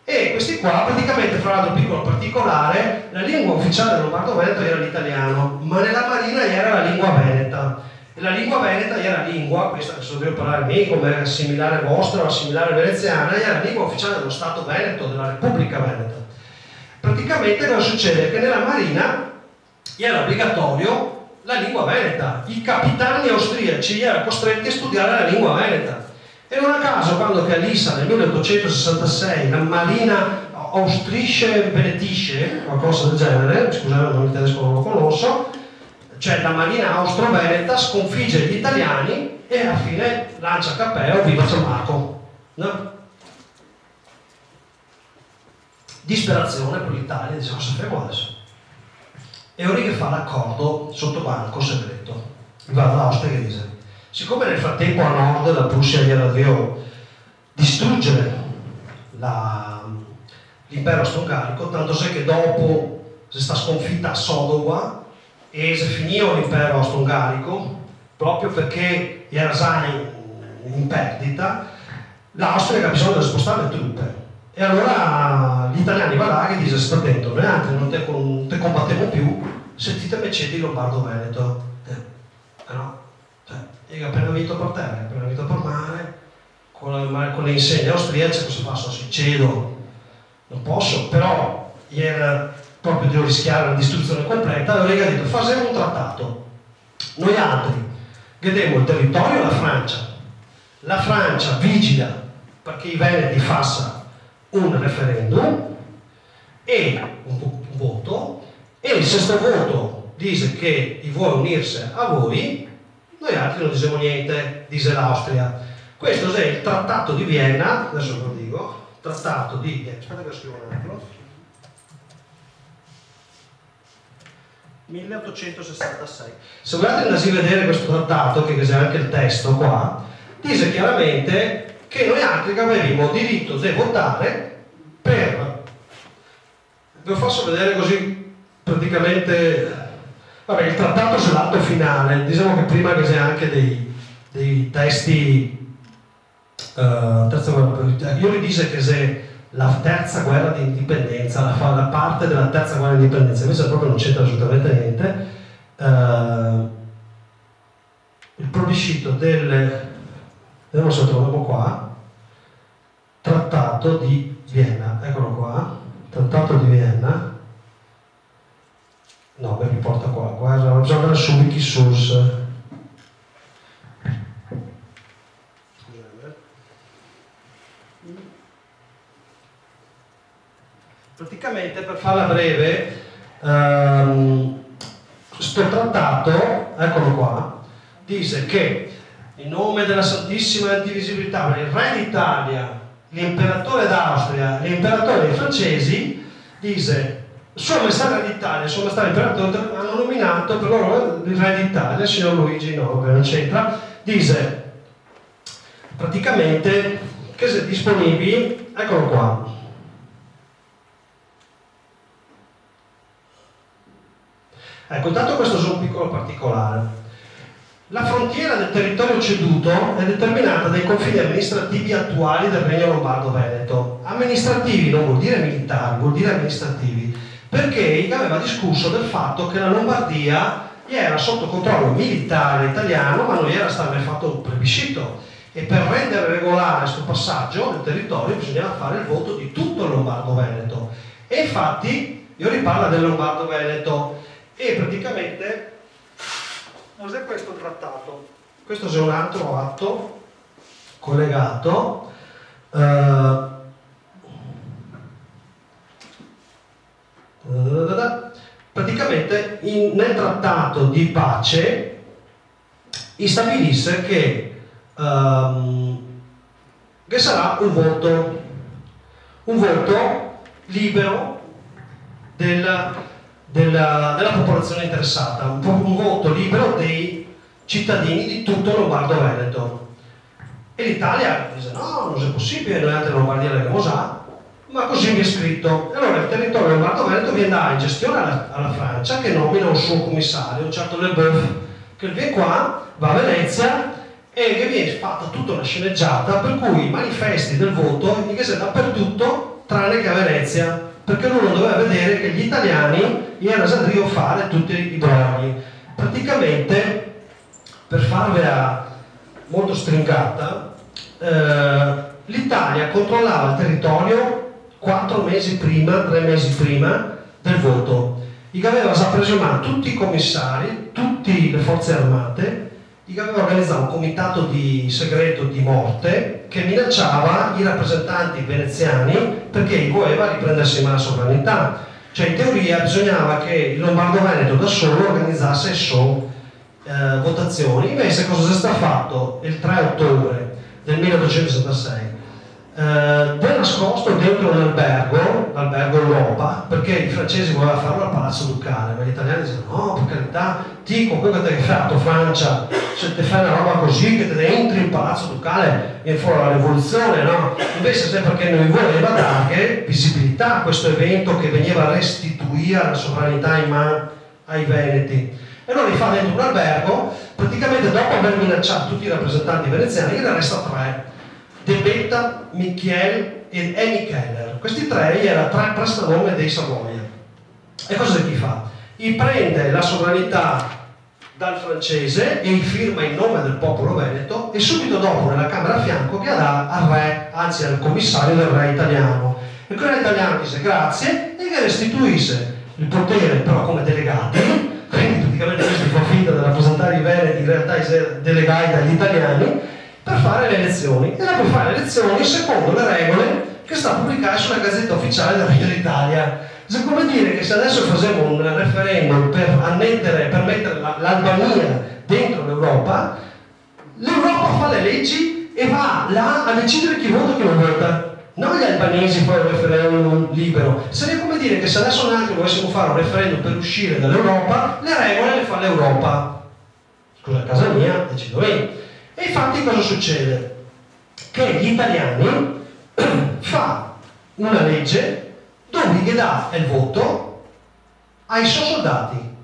E questi qua, praticamente, fra l'altro piccolo particolare, la lingua ufficiale del Lombardo-Veneto era l'italiano, ma nella marina era la lingua veneta. E la lingua veneta era lingua, questa adesso devo parlare me, come assimilare vostra o assimilare veneziana, era la lingua ufficiale dello Stato Veneto, della Repubblica Veneta. Praticamente cosa succede? Che nella marina era obbligatorio la lingua veneta. I capitani austriaci erano costretti a studiare la lingua veneta. E non a caso, quando che a Lissa nel 1866 la marina austrische-venetische, qualcosa del genere, scusate, il nome tedesco non lo conosco, cioè la marina austro-veneta sconfigge gli italiani e alla fine lancia Cappeo, viva San Marco. No? Disperazione per l'Italia, dice cosa fai adesso? E ora che fa l'accordo sotto banco segreto, va all'Austria e dice: siccome nel frattempo a nord la Prussia gli era dio distruggere l'impero austro-ungarico, tanto se che dopo si sta sconfitta a Sodova e si finiva l'impero austro-ungarico, proprio perché era già in perdita, l'Austria ha bisogno di spostare le truppe. E allora gli italiani va là e dice: sta attento, noi altri non te combattiamo più, sentite me cedi Lombardo-Veneto. No? Cioè, appena vinto per terra, appena vinto per mare, con le insegne austriache cosa faccio? Si cedo, non posso, però era proprio devo rischiare la distruzione completa. Allora ha detto: facciamo un trattato, noi altri vediamo il territorio la Francia vigila perché i veneti faccia un referendum e un voto, e il sesto voto dice che vuole unirsi a voi, noi altri non diciamo niente, dice l'Austria. Questo è il Trattato di Vienna, adesso ve lo dico, Trattato di... aspetta che lo scrivo un attimo. 1866. Se volete andare a vedere questo trattato, che c'è anche il testo qua, dice chiaramente che noi altri avevamo diritto di votare per... ve lo faccio vedere così praticamente... Vabbè, il trattato c'è l'atto finale, diciamo che prima che c'è anche dei testi io vi dice che c'è la terza guerra di indipendenza, la parte della terza guerra di indipendenza, invece proprio non c'entra assolutamente niente. Il plebiscito vediamo se lo troviamo qua, Trattato di Vienna, eccolo qua, Trattato di Vienna. No, mi riporta qua, guarda, bisogna andare su Wikisource. Praticamente, per farla breve, questo trattato, eccolo qua, dice che in nome della Santissima Indivisibilità, il Re d'Italia, l'Imperatore d'Austria, l'Imperatore dei Francesi, dice Sua Maestà Re d'Italia, Sua Maestà l'Imperatore hanno nominato per loro il Re d'Italia, il signor Luigi, no, non c'entra, dice praticamente che se disponibili, eccolo qua. Ecco, intanto questo è un piccolo particolare. La frontiera del territorio ceduto è determinata dai confini amministrativi attuali del Regno Lombardo-Veneto. Amministrativi non vuol dire militari, vuol dire amministrativi, perché aveva discusso del fatto che la Lombardia era sotto controllo militare italiano, ma non gli era stato mai fatto un plebiscito. E per rendere regolare questo passaggio del territorio bisognava fare il voto di tutto il Lombardo-Veneto. E infatti, io riparlo del Lombardo-Veneto, e praticamente cos'è questo trattato? Questo è un altro atto collegato praticamente nel trattato di pace stabilisse che sarà un voto libero della popolazione interessata, un voto libero dei cittadini di tutto Lombardo-Veneto. E l'Italia dice no, non è possibile, noi altri Lombardia l'abbiamo già, ma così mi è scritto. E allora il territorio Lombardo-Veneto viene dato in gestione alla Francia, che nomina un suo commissario, un certo Leboeuf, che viene qua, va a Venezia e che viene fatta tutta una sceneggiata per cui i manifesti del voto li sono dappertutto tranne che a Venezia, perché lui non doveva vedere che gli italiani erano a Rio fare tutti i brogli. Praticamente, per farvela molto stringata, l'Italia controllava il territorio 4 mesi prima, 3 mesi prima del voto. Gli aveva già preso in mano tutti i commissari, tutte le forze armate, gli aveva organizzato un comitato di segreto di morte che minacciava i rappresentanti veneziani perché gli voleva riprendersi in mano la sovranità. Cioè in teoria bisognava che il Lombardo-Veneto da solo organizzasse le sue votazioni. Invece cosa si sta fatto il 3 ottobre del 1866? Del nascosto dentro un albergo, l'albergo Europa, perché i francesi volevano farlo al Palazzo Ducale, ma gli italiani dicevano no, per carità, ti con quello che ti hai fatto Francia, se ti fai una roba così che te entri in Palazzo Ducale viene fuori la rivoluzione, no? Invece sempre perché non voleva dare visibilità a questo evento che veniva a restituire la sovranità in mano ai veneti. E allora li fa dentro un albergo, praticamente dopo aver minacciato tutti i rappresentanti veneziani, ne resta 3. De Betta, Michiel ed Emi Keller. Questi 3 erano 3 prestanome dei Savoia. E cosa gli fa? Gli prende la sovranità dal francese e gli firma in nome del popolo veneto e subito dopo nella camera a fianco gli dà al re, anzi al commissario del re italiano. E il re italiano dice grazie e gli restituisce il potere però come delegati, quindi praticamente questo fa finta di rappresentare i veneti, in realtà delegati dagli italiani, per fare le elezioni. E dopo fare le elezioni secondo le regole che sta pubblicate sulla Gazzetta Ufficiale del Regno d'Italia. È come dire che se adesso facciamo un referendum per mettere l'Albania dentro l'Europa, l'Europa fa le leggi e va là a decidere chi vota e chi non vota. Non gli albanesi poi un referendum libero. Sarebbe come dire che se adesso noi altri dovessimo fare un referendum per uscire dall'Europa, le regole le fa l'Europa. Scusa, a casa mia decido io. E infatti cosa succede? Che gli italiani fa una legge dove gli dà il voto ai suoi soldati.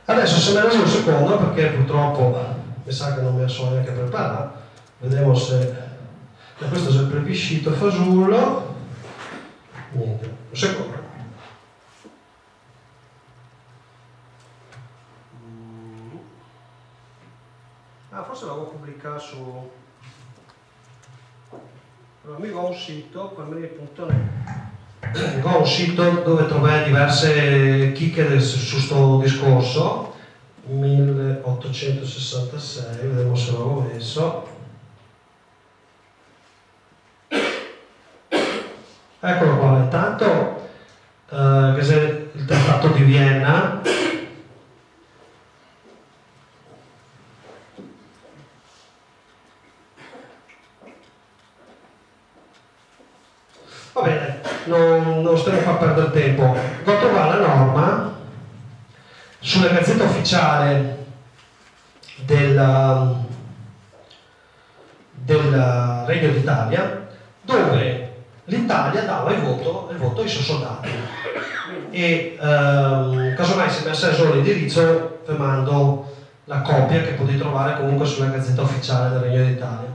Adesso se me ne un secondo perché purtroppo mi sa che non mi so neanche preparare, vedremo se questo è il plebiscito fasullo. Niente, un secondo. Forse l'avevo pubblicato su... Allora, mi va un sito, palmeri.net, va un sito dove trovare diverse chicche su questo discorso, 1866, vediamo se l'avevo messo. Eccolo qua, intanto che è il trattato di Vienna. Va bene, non stiamo qua a perdere tempo. Ho trovato sulla Gazzetta Ufficiale del Regno d'Italia, dove l'Italia dava il voto ai suoi soldati. E casomai se mi ha solo l'indirizzo vi mando la copia che potete trovare comunque sulla Gazzetta Ufficiale del Regno d'Italia.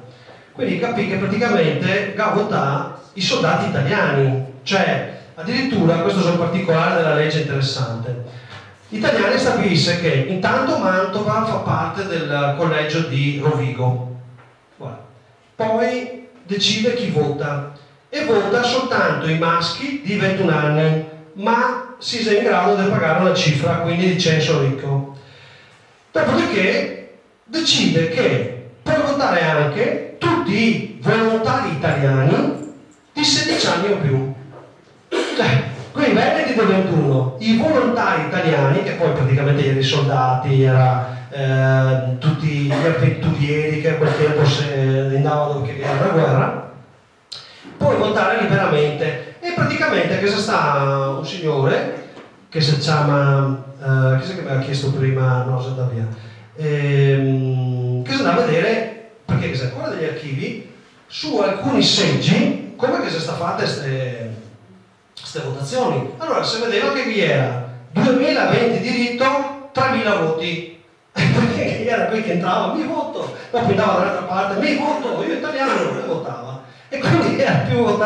Quindi capì che praticamente votava i soldati italiani, cioè addirittura, questo è un particolare della legge interessante, gli italiani stabilisse che intanto Mantova fa parte del collegio di Rovigo, poi decide chi vota e vota soltanto i maschi di 21 anni, ma si sia in grado di pagare una cifra, quindi di censo ricco. Dopodiché decide che può votare anche tutti i volontari italiani di 16 anni o più. Quei veneti del 21, i volontari italiani, che poi praticamente erano i soldati, tutti gli avventurieri che a quel tempo andavano dove era la guerra, puoi votare liberamente. E praticamente che sta un signore che si chiama, chi è che mi ha chiesto prima, no, si andava via, che si andava a vedere, perché si ancora degli archivi, su alcuni seggi, come che si sta fatte queste votazioni. Allora si vedeva che vi era 2020 diritto, 3.000 voti, perché era qui che entrava, mi voto, poi andava dall'altra parte, mi voto, io italiano, e votava, e quindi era più votato.